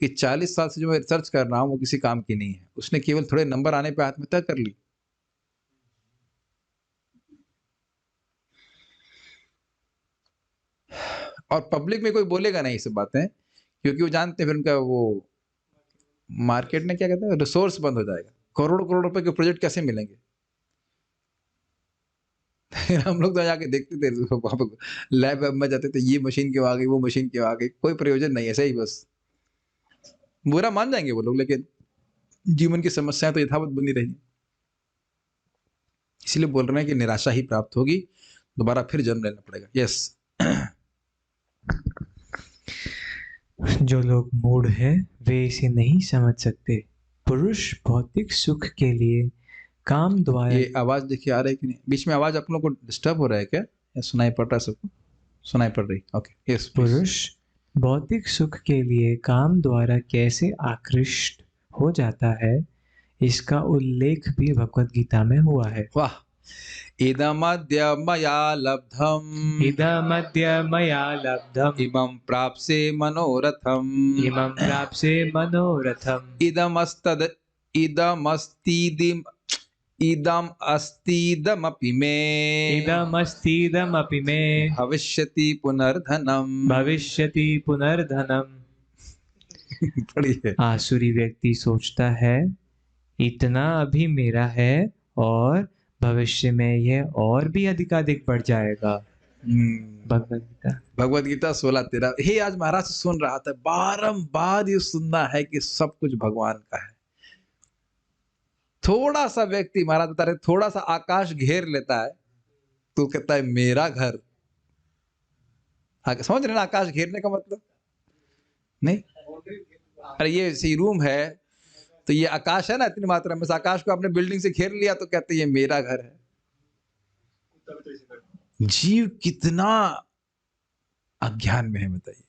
कि 40 साल से जो मैं रिसर्च कर रहा हूँ वो किसी काम की नहीं है, उसने केवल थोड़े नंबर आने पर आत्महत्या कर ली। और पब्लिक में कोई बोलेगा नहीं ये सब बातें, क्योंकि वो जानते हैं फिर उनका वो मार्केट में क्या कहते हैं, रिसोर्स बंद हो जाएगा, करोड़ करोड़ रुपए के प्रोजेक्ट कैसे मिलेंगे। फिर हम लोग तो जाके देखते थे वहाँ पे, लैब में जाते थे, ये मशीन क्यों आ गई, वो मशीन क्यों आ गई, कोई प्रयोजन नहीं, ऐसे ही बस। बुरा मान जाएंगे वो लोग, लेकिन जीवन की समस्याएं तो यथावत बनी रही। इसलिए बोल रहे हैं कि निराशा ही प्राप्त होगी, दोबारा फिर जन्म लेना पड़ेगा। यस। जो लोग मूढ़ हैं वे इसे नहीं समझ सकते। पुरुष भौतिक सुख के लिए काम द्वारा, ये आवाज देखिए आ रही है कि नहीं, बीच में आवाज आप लोगों को डिस्टर्ब हो रहा है क्या, या सुनाई पड़ रहा है सबको? सुनाई पड़ रही, ओके यस। पुरुष भौतिक सुख के लिए काम द्वारा कैसे आकृष्ट हो जाता है, इसका उल्लेख भी भगवत गीता में हुआ है। वाह। इदमद्य मया लब्धम, इदमद्य मया लब्धम, इमं प्राप्से मनोरथम, इमं प्राप्से मनोरथम, इदमस्तीदिम इदम अस्तीदमपि मे, इदमस्तीदमपि मे, भविष्यति पुनर्धनम। भविष्यति पुनर्धनम। बड़ी है। आसुरी व्यक्ति सोचता है इतना अभी मेरा है और भविष्य में यह और भी अधिकाधिक बढ़ जाएगा। भगवद गीता 16:13। हे आज महाराज से सुन रहा था, बारंबार ये सुनना है कि सब कुछ भगवान का है। थोड़ा सा व्यक्ति, महाराज बता रहे, थोड़ा सा आकाश घेर लेता है तो कहता है मेरा घर। समझ रहे ना आकाश घेरने का मतलब? नहीं, अरे ये सी रूम है तो ये आकाश है ना इतनी मात्रा में, आकाश को आपने बिल्डिंग से घेर लिया तो कहते हैं ये मेरा घर है। जीव कितना अज्ञान में है बताइए।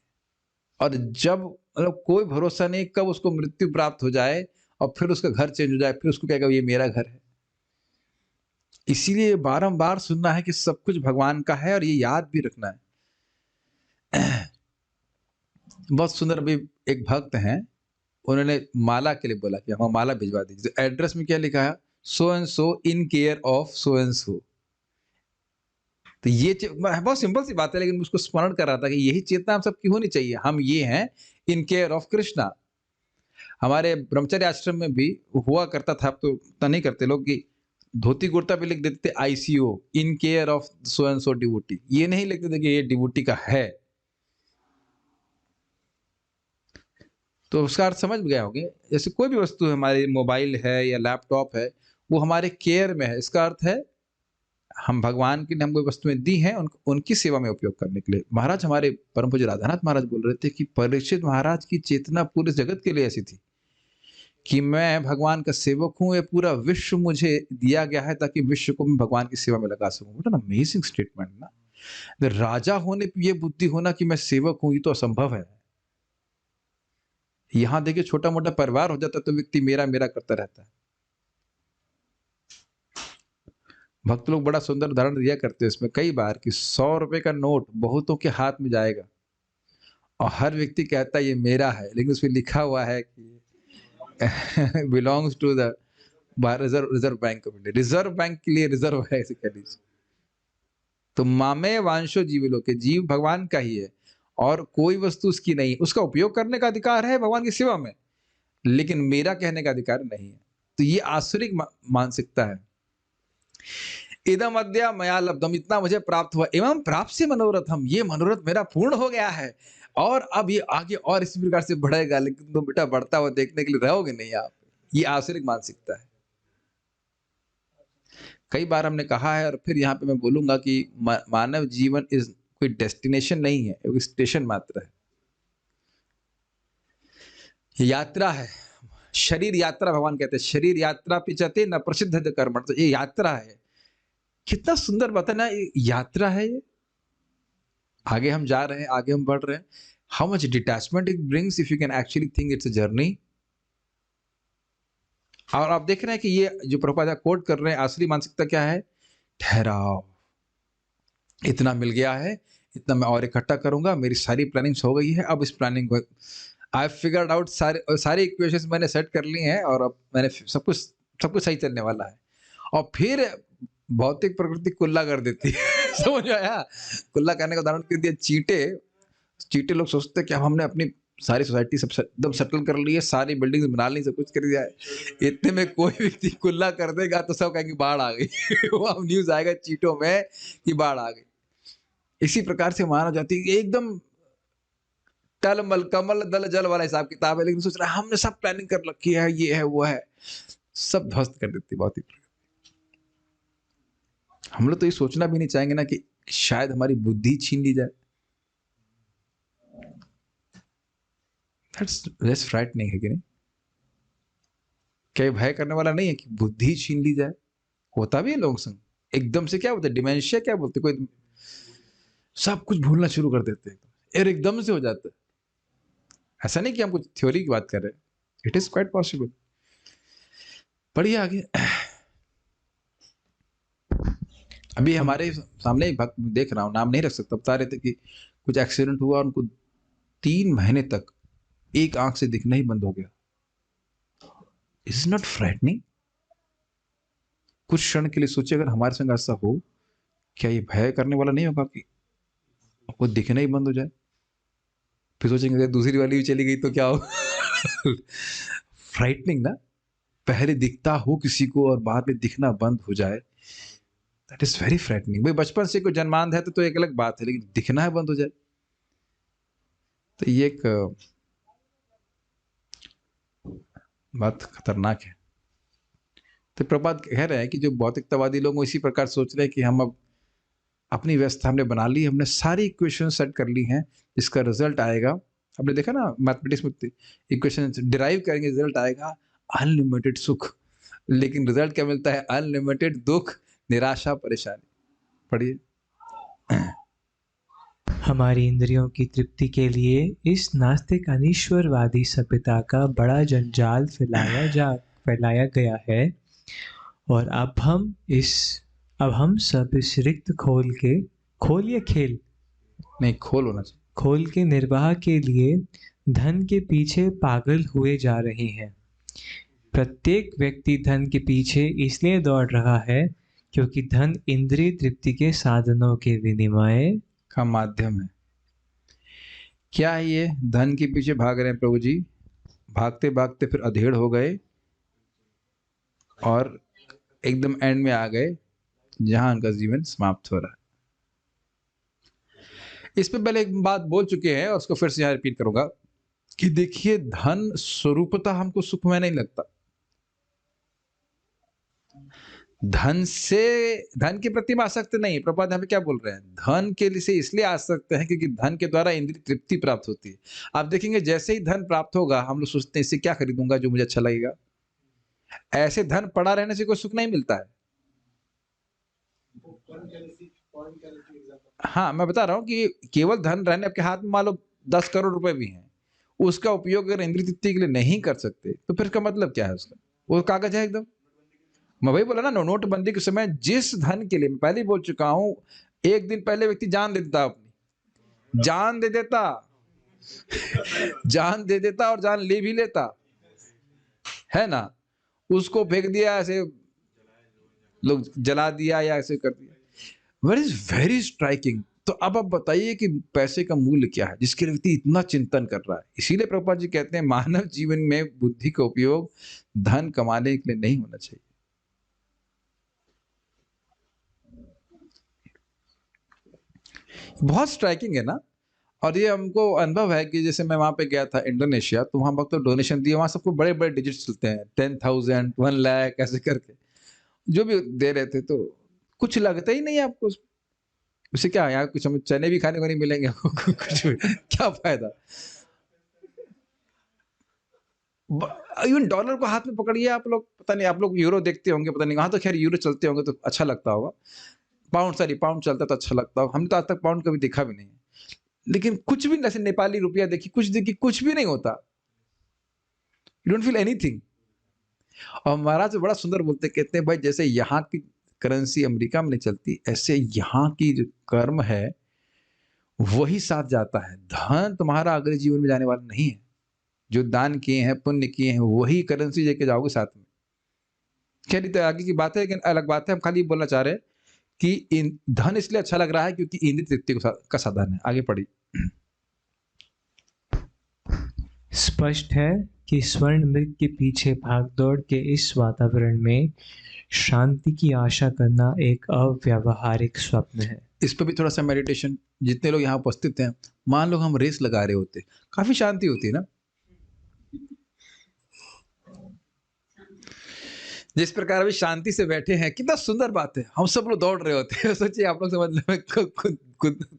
और जब मतलब कोई भरोसा नहीं कब उसको मृत्यु प्राप्त हो जाए और फिर उसका घर चेंज हो जाए, फिर उसको कहेगा ये मेरा घर है। इसीलिए बारंबार सुनना है कि सब कुछ भगवान का है और ये याद भी रखना है। बहुत सुंदर। अभी एक भक्त हैं, उन्होंने माला के लिए बोला कि हम माला भिजवा दीजिए। एड्रेस में क्या लिखा है, so and so in care of so and so. तो ये बहुत सिंपल सी बात है, लेकिन उसको स्मरण कर रहा था कि यही चेतना हम सबकी होनी चाहिए। हम ये हैं इन केयर ऑफ कृष्णा। हमारे ब्रह्मचर्य आश्रम में भी हुआ करता था, अब तो उतना नहीं करते लोग, कि धोती कुर्ता पे लिख देते थे ICO, in care of so and so devotee. ये नहीं लिखते थे कि ये डिवोटी का है। तो उसका अर्थ समझ गए होंगे। जैसे कोई भी वस्तु है, हमारे मोबाइल है या लैपटॉप है, वो हमारे केयर में है। इसका अर्थ है हम भगवान की ने हमको वस्तुएं दी हैं उनकी सेवा में उपयोग करने के लिए। महाराज हमारे परम पूज्य राधानाथ महाराज बोल रहे थे कि परीक्षित महाराज की चेतना पूरे जगत के लिए ऐसी थी कि मैं भगवान का सेवक हूँ, ये पूरा विश्व मुझे दिया गया है ताकि विश्व को मैं भगवान की सेवा में लगा सकूं। व्हाट एन अमेजिंग स्टेटमेंट ना। राजा होने पर यह बुद्धि होना कि मैं सेवक हूं, ये तो असंभव है। यहां देखिए छोटा मोटा परिवार हो जाता तो व्यक्ति मेरा मेरा करता रहता है। भक्त लोग बड़ा सुंदर उदाहरण दिया करते हैं इसमें कई बार कि 100 रुपए का नोट बहुतों के हाथ में जाएगा और हर व्यक्ति कहता है ये मेरा है, लेकिन उसमें लिखा हुआ है कि belongs to the Reserve Bank of India. Reserve Bank के लिए रिजर्व है, ऐसे कह लीजिए। तो मामे वांशो जीव लोके, जीव भगवान का ही है और कोई वस्तु उसकी नहीं। उसका उपयोग करने का अधिकार है भगवान की सेवा में, लेकिन मेरा कहने का अधिकार नहीं है। तो ये आसुरिक मानसिकता है। इदम अद्य मया लब्धम, इतना मुझे प्राप्त हुआ, एवं प्राप्त से मनोरथम, ये मनोरथ मेरा पूर्ण हो गया है और अब ये आगे और इसी प्रकार से बढ़ेगा, लेकिन तुम बेटा बढ़ता हुआ देखने के लिए रहोगे नहीं आप। ये आसुरिक मानसिकता है। कई बार हमने कहा है और फिर यहाँ पे मैं बोलूंगा कि मानव जीवन इस कोई डेस्टिनेशन नहीं है, एक स्टेशन मात्र है, यात्रा है। शरीर यात्रा भगवान कहते हैं, शरीर यात्रा पिचते न प्रसिद्ध कर्मण। तो ये यात्रा है। कितना सुंदर बता ना, ये यात्रा है। ये आगे हम जा रहे हैं, आगे हम बढ़ रहे हैं। How much detachment it brings if you can actually think it's a journey. और आप देख रहे हैं कि ये जो प्रभुपाद कोट कर रहे हैं, आसुरी मानसिकता क्या है? ठहराव, इतना मिल गया है, इतना मैं और इकट्ठा करूंगा, मेरी सारी प्लानिंग्स हो गई है, अब इस प्लानिंग को आई फिगर्ड आउट, सारे इक्वेशंस मैंने सेट कर ली हैं और अब मैंने सब कुछ सही चलने वाला है। और फिर भौतिक प्रकृति कुल्ला कर देती है। समझ आया? कुल्ला करने का उदाहरण कर दिया, चीटे लोग सोचते हैं कि अब हमने अपनी सारी सोसाइटी सब एकदम सेटल कर ली है, सारी बिल्डिंग्स बना ली, सब कुछ कर दिया है। इतने में कोई व्यक्ति कुल्ला कर देगा तो सब कहेंगे बाढ़ आ गई। वो अब न्यूज आएगा चीटों में कि बाढ़ आ गई। इसी प्रकार से मानव जाति एकदम टलमल कमल दल जल वाला हिसाब किताब है, लेकिन सोच रहा है हमने सब प्लानिंग कर रखी है, ये है वो है, सब ध्वस्त कर देती है। बहुत ही हम लोग तो ये सोचना भी नहीं चाहेंगे ना कि शायद हमारी बुद्धि छीन ली जाए। That's frightening है कि नहीं? क्या भय करने वाला नहीं है कि बुद्धि छीन ली जाए? होता भी है लोगों संग, एकदम से क्या बोलते, डिमेंशिया क्या बोलते, कोई सब कुछ भूलना शुरू कर देते हैं और एकदम से हो जाता है। ऐसा नहीं कि हम कुछ थ्योरी की बात कर रहे हैं, इट इज क्वाइट पॉसिबल। पढ़िए आगे। अभी हमारे सामने एक भक्त देख रहा हूँ, नाम नहीं रख सकता, बता रहे थे कि कुछ एक्सीडेंट हुआ, उनको 3 महीने तक एक आंख से दिखना ही बंद हो गया। Is not frightening? कुछ क्षण के लिए सोचिए अगर हमारे संग ऐसा हो, क्या ये भय करने वाला नहीं होगा कि वो दिखना ही बंद हो जाए? फिर सोचेंगे अगर दूसरी वाली भी चली गई तो क्या हो? फ्राइटनिंग ना, पहले दिखता हो किसी को और बाद में दिखना बंद हो जाए, दैट इज वेरी फ्राइटनिंग। भाई बचपन से कोई जन्मांध है तो एक अलग बात है, लेकिन दिखना है बंद हो जाए तो ये एक बात खतरनाक है। तो प्रभात कह रहे हैं कि जो भौतिकतावादी लोग इसी प्रकार सोच रहे हैं कि हम अब अपनी व्यवस्था हमने बना ली, हमने सारी इक्वेशन सेट कर ली हैं, इसका रिजल्ट आएगा। आपने देखा ना मैथमेटिक्स में इक्वेशन डिराइव करेंगे, रिजल्ट आएगा अनलिमिटेड सुख, लेकिन रिजल्ट क्या मिलता है? अनलिमिटेड दुख, निराशा, परेशानी। पढ़िए। हमारी इंद्रियों की तृप्ति के लिए इस नास्तिक अनीश्वरवादी सभ्यता का बड़ा जंजाल फैलाया गया है और अब हम सब इस रिक्त खोल या खेल नहीं, खोल होना चाहिए, खोल के निर्वाह के लिए धन के पीछे पागल हुए जा रहे हैं। प्रत्येक व्यक्ति धन के पीछे इसलिए दौड़ रहा है क्योंकि धन इंद्रिय तृप्ति के साधनों के विनिमय का माध्यम है। क्या है ये? धन के पीछे भाग रहे हैं प्रभु जी, भागते भागते फिर अधेड़ हो गए और एकदम एंड में आ गए जहां उनका जीवन समाप्त हो रहा है। इस पे पहले एक बात बोल चुके हैं और उसको फिर से यहाँ रिपीट करूंगा कि देखिए, धन स्वरूपतः हमको सुखमय नहीं लगता। धन के प्रति हम आसक्त नहीं। प्रभुपाद यहाँ पे क्या बोल रहे हैं? धन के लिए से इसलिए आसक्त हैं क्योंकि धन के द्वारा इंद्रिय तृप्ति प्राप्त होती है। आप देखेंगे जैसे ही धन प्राप्त होगा हम लोग सोचते हैं इससे क्या खरीदूंगा जो मुझे अच्छा लगेगा। ऐसे धन पड़ा रहने से कोई सुख नहीं मिलता है। हाँ, मैं बता रहा हूँ कि केवल धन रहने आपके हाथ में मान लो 10 करोड़ रुपए भी हैं, उसका उपयोग अगर इंद्रिय तृप्ति के लिए नहीं कर सकते तो फिर इसका मतलब क्या है? उसका वो कागज है एकदम। मैं वही बोला ना, नोटबंदी के समय जिस धन के लिए, मैं पहले ही बोल चुका हूं, एक दिन पहले व्यक्ति जान दे देता, अपनी जान दे देता जान दे देता और जान ले भी लेता, है ना। उसको फेंक दिया ऐसे, लोग जला दिया या ऐसे कर दिया। Weight is very striking. तो अब आप बताइए कि पैसे का मूल्य क्या है जिसके लिए व्यक्ति इतना चिंतन कर रहा है। इसीलिए प्रभुपाद जी कहते हैं मानव जीवन में बुद्धि का उपयोग धन कमाने के लिए नहीं होना चाहिए। बहुत स्ट्राइकिंग है ना। और ये हमको अनुभव है कि जैसे मैं वहां पे गया था इंडोनेशिया, तो वहां वक्त तो डोनेशन दिए, वहां सबको बड़े बड़े डिजिट्स चलते हैं, 10,000, 1 लाख ऐसे करके जो भी दे रहे थे। तो कुछ लगता ही नहीं है आपको उससे, क्या यहाँ कुछ हमें चने भी खाने को नहीं मिलेंगे कुछ भी, क्या फायदा। इवन डॉलर को हाथ में पकड़िए आप लोग, पता नहीं आप लोग यूरो देखते होंगे, पता नहीं, वहां तो खैर यूरो चलते होंगे तो अच्छा लगता होगा, पाउंड चलता तो अच्छा लगता होगा। हमने तो आज तक पाउंड कभी देखा भी नहीं, लेकिन कुछ भी, जैसे नेपाली रुपया देखिए, कुछ भी नहीं होता, यू डोंट फील एनीथिंग। और महाराज बड़ा सुंदर बोलते, कहते हैं भाई जैसे यहाँ की करेंसी अमेरिका में नहीं चलती, ऐसे यहाँ की जो कर्म है वही साथ जाता है। धन तुम्हारा अगले जीवन में जाने वाला नहीं है, जो दान किए हैं, पुण्य किए हैं, वही करेंसी लेके जाओगे साथ में। खैर तो आगे की बात है, लेकिन अलग बात है। हम खाली बोलना चाह रहे हैं कि धन इसलिए अच्छा लग रहा है क्योंकि इंद्रिय तृप्ति का साधन है। आगे पढ़िए। स्पष्ट है कि स्वर्ण मृग के पीछे भागदौड़ के इस वातावरण में शांति की आशा करना एक अव्यावहारिक स्वप्न है। इस पर भी थोड़ा सा मेडिटेशन, जितने लोग यहाँ उपस्थित हैं, मान लो हम रेस लगा रहे होते, काफी शांति होती है ना। जिस प्रकार अभी शांति से बैठे हैं, कितना सुंदर बात है। हम सब लोग दौड़ रहे होते हैं, सोचिए आप लोग समझ लो,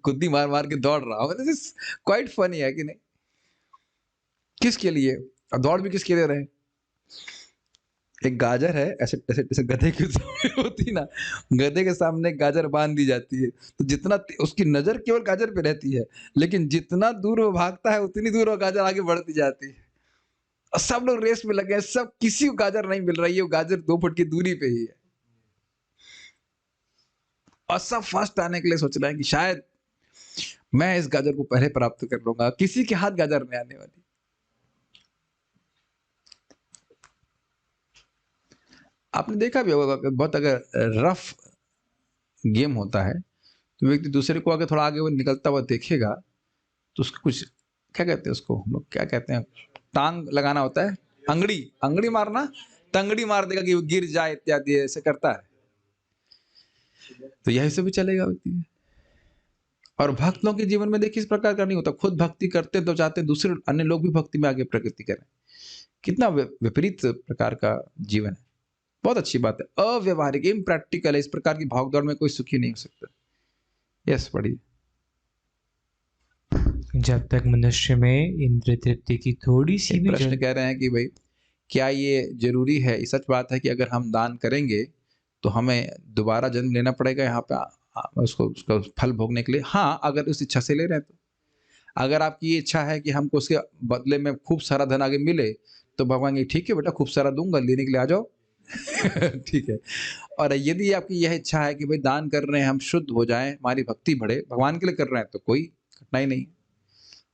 खुद ही मार मार के दौड़ रहा हूं, दिस इज क्वाइट फनी है कि नहीं। किसके लिए, और दौड़ भी किसके लिए रहे। एक गाजर है, ऐसे ऐसे ऐसे गधे के सामने होती ना, गधे के सामने गाजर बांध दी जाती है, तो जितना उसकी नजर केवल गाजर पे रहती है, लेकिन जितना दूर वो भागता है उतनी दूर वो गाजर आगे बढ़ती जाती है। और सब लोग रेस में लगे हैं, सब, किसी को गाजर नहीं मिल रही है, वो गाजर 2 फुट की दूरी पे ही है, और सब फर्स्ट आने के लिए सोच रहे हैं कि शायद मैं इस गाजर को पहले प्राप्त कर लूंगा। किसी के हाथ गाजर नहीं आने वाली। आपने देखा भी होगा कि बहुत अगर रफ गेम होता है तो व्यक्ति दूसरे को अगर थोड़ा आगे वो निकलता हुआ देखेगा तो उसको कुछ, क्या कहते हैं उसको, हम लोग क्या कहते हैं, टांग लगाना होता है, अंगड़ी मारना, तंगड़ी मार देगा कि वो गिर जाए इत्यादि, ऐसे करता है। तो यही सब भी चलेगा व्यक्ति। और भक्त लोगों के जीवन में देखिए इस प्रकार का नहीं होता। खुद भक्ति करते तो चाहते हैं दूसरे अन्य लोग भी भक्ति में आगे प्रगति करें। कितना विपरीत प्रकार का जीवन है। बहुत अच्छी बात है। अव्यवहारिक, इम्प्रैक्टिकल है। इस प्रकार की भागदौड़ में कोई सुखी नहीं हो सकता। यस, पढ़िए। जब तक मनुष्य में इंद्रिय तृप्ति की थोड़ी सी भी प्रश्न कह रहे हैं कि भाई क्या ये जरूरी है, ये सच बात है कि अगर हम दान करेंगे तो हमें दोबारा जन्म लेना पड़ेगा यहाँ पे उसका फल भोगने के लिए? हाँ, अगर उस इच्छा से ले रहे हैं तो। अगर आपकी ये इच्छा है कि हमको उसके बदले में खूब सारा धन आगे मिले तो भगवान ये ठीक है बेटा, खूब सारा दूंगा, लेने के लिए आ जाओ ठीक है। और यदि आपकी यह इच्छा है कि भाई दान कर रहे हैं, हम शुद्ध हो जाएं, हमारी भक्ति बढ़े, भगवान के लिए कर रहे हैं, तो कोई कठिनाई नहीं,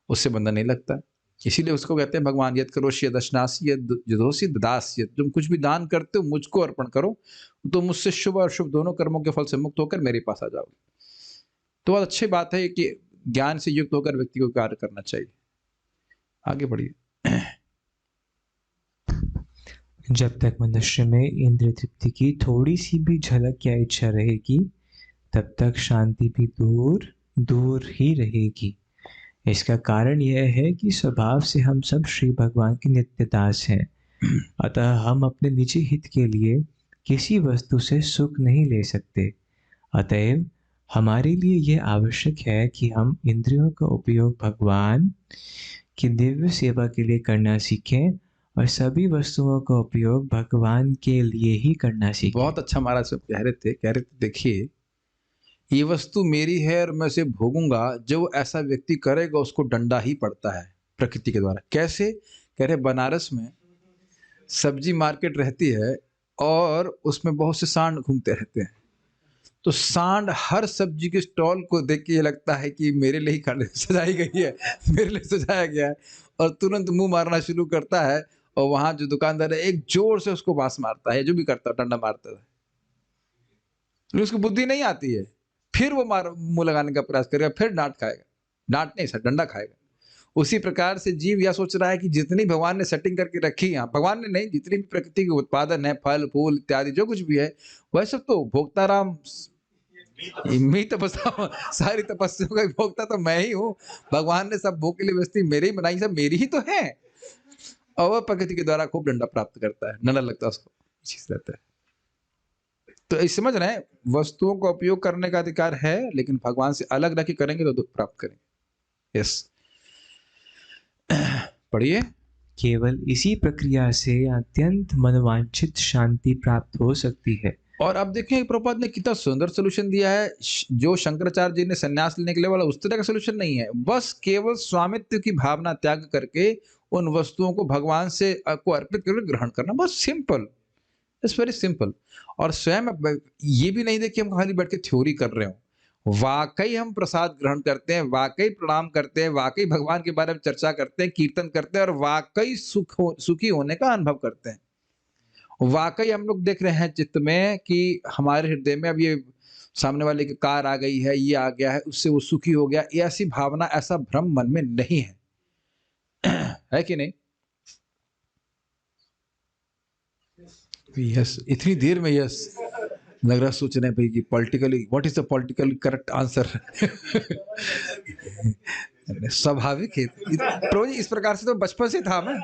उससे बंधन नहीं लगता। इसीलिए उसको कहते हैं भगवान यद करोषि यदश्नासी यदोषि ददास्य, तुम कुछ भी दान करते हो मुझको अर्पण करो, तो मुझसे शुभ और शुभ दोनों कर्मों के फल से मुक्त होकर मेरे पास आ जाओगे। तो बहुत अच्छी बात है कि ज्ञान से युक्त होकर व्यक्ति को कार्य करना चाहिए। आगे बढ़िए। जब तक मनुष्य में इंद्रिय तृप्ति की थोड़ी सी भी झलक या इच्छा रहेगी तब तक शांति भी दूर दूर ही रहेगी। इसका कारण यह है कि स्वभाव से हम सब श्री भगवान के नित्य दास हैं, अतः हम अपने निजी हित के लिए किसी वस्तु से सुख नहीं ले सकते। अतएव हमारे लिए यह आवश्यक है कि हम इंद्रियों का उपयोग भगवान की दिव्य सेवा के लिए करना सीखें और सभी वस्तुओं का उपयोग भगवान के लिए ही करना सीखें। बहुत अच्छा महाराज सब कह रहे थे देखिए ये वस्तु मेरी है और मैं इसे भोगूंगा। जो ऐसा व्यक्ति करेगा उसको डंडा ही पड़ता है प्रकृति के द्वारा। कैसे? कह रहे बनारस में सब्जी मार्केट रहती है, और उसमें बहुत से सांड घूमते रहते हैं। तो सांड हर सब्जी के स्टॉल को देख के ये लगता है कि मेरे लिए ही सजाई गई है, मेरे लिए सजाया गया है, और तुरंत मुंह मारना शुरू करता है। और वहां जो दुकानदार है एक जोर से उसको बांस मारता है, जो भी करता है डंडा मारता है, लेकिन उसको बुद्धि नहीं आती है। फिर वो मुंह लगाने का प्रयास करेगा, फिर डांट खाएगा, डांट नहीं सर डंडा खाएगा। उसी प्रकार से जीव यह सोच रहा है कि जितनी भगवान ने सेटिंग करके रखी है, भगवान ने नहीं, जितनी भी प्रकृति के उत्पादन है, फल फूल इत्यादि जो कुछ भी है, वह सब तो भोक्ताराम मैं तपस्या, सारी तपस्या का भोक्ता तो मैं ही हूँ। भगवान ने सब भोग के लिए व्यवस्था मेरे ही बनाई, सब मेरी ही तो है। और वह प्रकृति के द्वारा खूब डंडा प्राप्त करता है, डंडा लगता है उसको, चीज रहता है। तो इस समझ रहे हैं, वस्तुओं का उपयोग करने का अधिकार है, लेकिन भगवान से अलग रख के करेंगे तो दुख प्राप्त करेंगे। यस, पढ़िए। केवल इसी प्रक्रिया से अत्यंत मनोवांछित शांति प्राप्त हो सकती है। और अब देखें प्रभुपाद ने कितना सुंदर सोल्यूशन दिया है। जो शंकराचार्य जी ने संन्यास लेने के लिए वाला उस तरह का सोल्यूशन नहीं है। बस केवल स्वामित्व की भावना त्याग करके उन वस्तुओं को भगवान से को अर्पित करके ग्रहण करना, बस सिंपल, इट्स वेरी सिंपल। और स्वयं ये भी नहीं देखिए हम खाली बैठ के थ्योरी कर रहे हो, वाकई हम प्रसाद ग्रहण करते हैं, वाकई प्रणाम करते हैं, वाकई भगवान के बारे में चर्चा करते हैं, कीर्तन करते हैं, और वाकई सुखी होने का अनुभव करते हैं। वाकई हम लोग देख रहे हैं चित्त में कि हमारे हृदय में अब ये सामने वाले की कार आ गई है, ये आ गया है, उससे वो सुखी हो गया, ऐसी भावना, ऐसा भ्रम मन में नहीं है। है कि नहीं? यस, इतनी देर में यस लग रहा सोच रहे हैं भाई कि politically what is the politically correct answer. स्वाभाविक है प्रभु जी, इस प्रकार से तो बचपन से था। मैं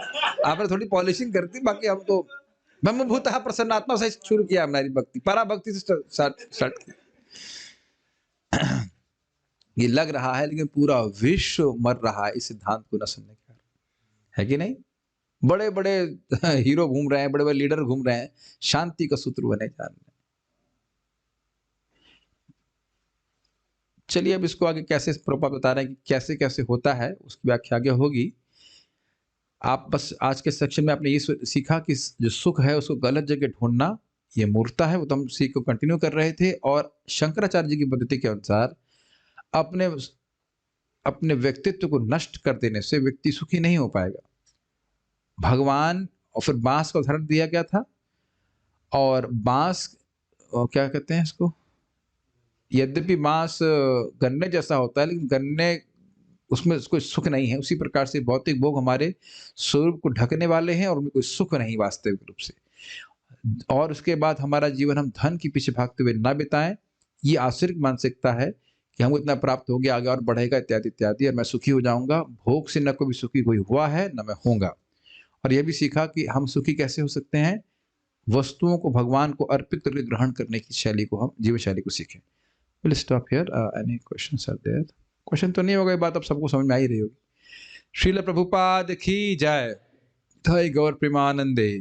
आपने थोड़ी पॉलिशिंग करती, बाकी हम तो ब्रह्मभूतः प्रसन्नात्मा से शुरू किया हमारी भक्ति, परा भक्ति से स्टार्ट की। ये लग रहा है लेकिन पूरा विश्व मर रहा है इस सिद्धांत को न सुनने के कारण, है कि नहीं? बड़े बड़े हीरो घूम रहे हैं, बड़े बड़े लीडर घूम रहे हैं, शांति का सूत्र बने जा रहे हैं। चलिए अब इसको आगे कैसे प्रभुपाद बता रहे हैं कि कैसे कैसे होता है, उसकी व्याख्या आगे होगी। आप बस आज के सेक्शन में आपने ये सीखा कि जो सुख है उसको गलत जगह ढूंढना ये मूर्खता है, वो तो हम सीख को कंटिन्यू कर रहे थे। और शंकराचार्य जी की पद्धति के अनुसार अपने व्यक्तित्व को नष्ट कर देने से व्यक्ति सुखी नहीं हो पाएगा। भगवान और फिर बांस का उदाहरण दिया गया था, और बांस क्या कहते हैं इसको, यद्यपि बांस गन्ने जैसा होता है लेकिन गन्ने उसमें कोई सुख नहीं है। उसी प्रकार से भौतिक भोग हमारे स्वरूप को ढकने वाले हैं और उनमें कोई सुख नहीं वास्तविक रूप से। और उसके बाद हमारा जीवन हम धन के पीछे भागते हुए ना बिताएं। ये आश्रित मानसिकता है कि हमको इतना प्राप्त हो गया, आगे और बढ़ेगा इत्यादि इत्यादि, और मैं सुखी हो जाऊंगा। भोग से न कभी सुखी कोई हुआ है न मैं होऊंगा। और यह भी सीखा कि हम सुखी कैसे हो सकते हैं, वस्तुओं को भगवान को अर्पित करके ग्रहण करने की शैली को, हम जीवन शैली को सीखें। Will stop here. Any questions are there? Question तो नहीं होगा, ये बात अब सबको समझ में आ ही रही होगी। श्रील प्रभुपाद की जय। जय गौर प्रेमानंदे।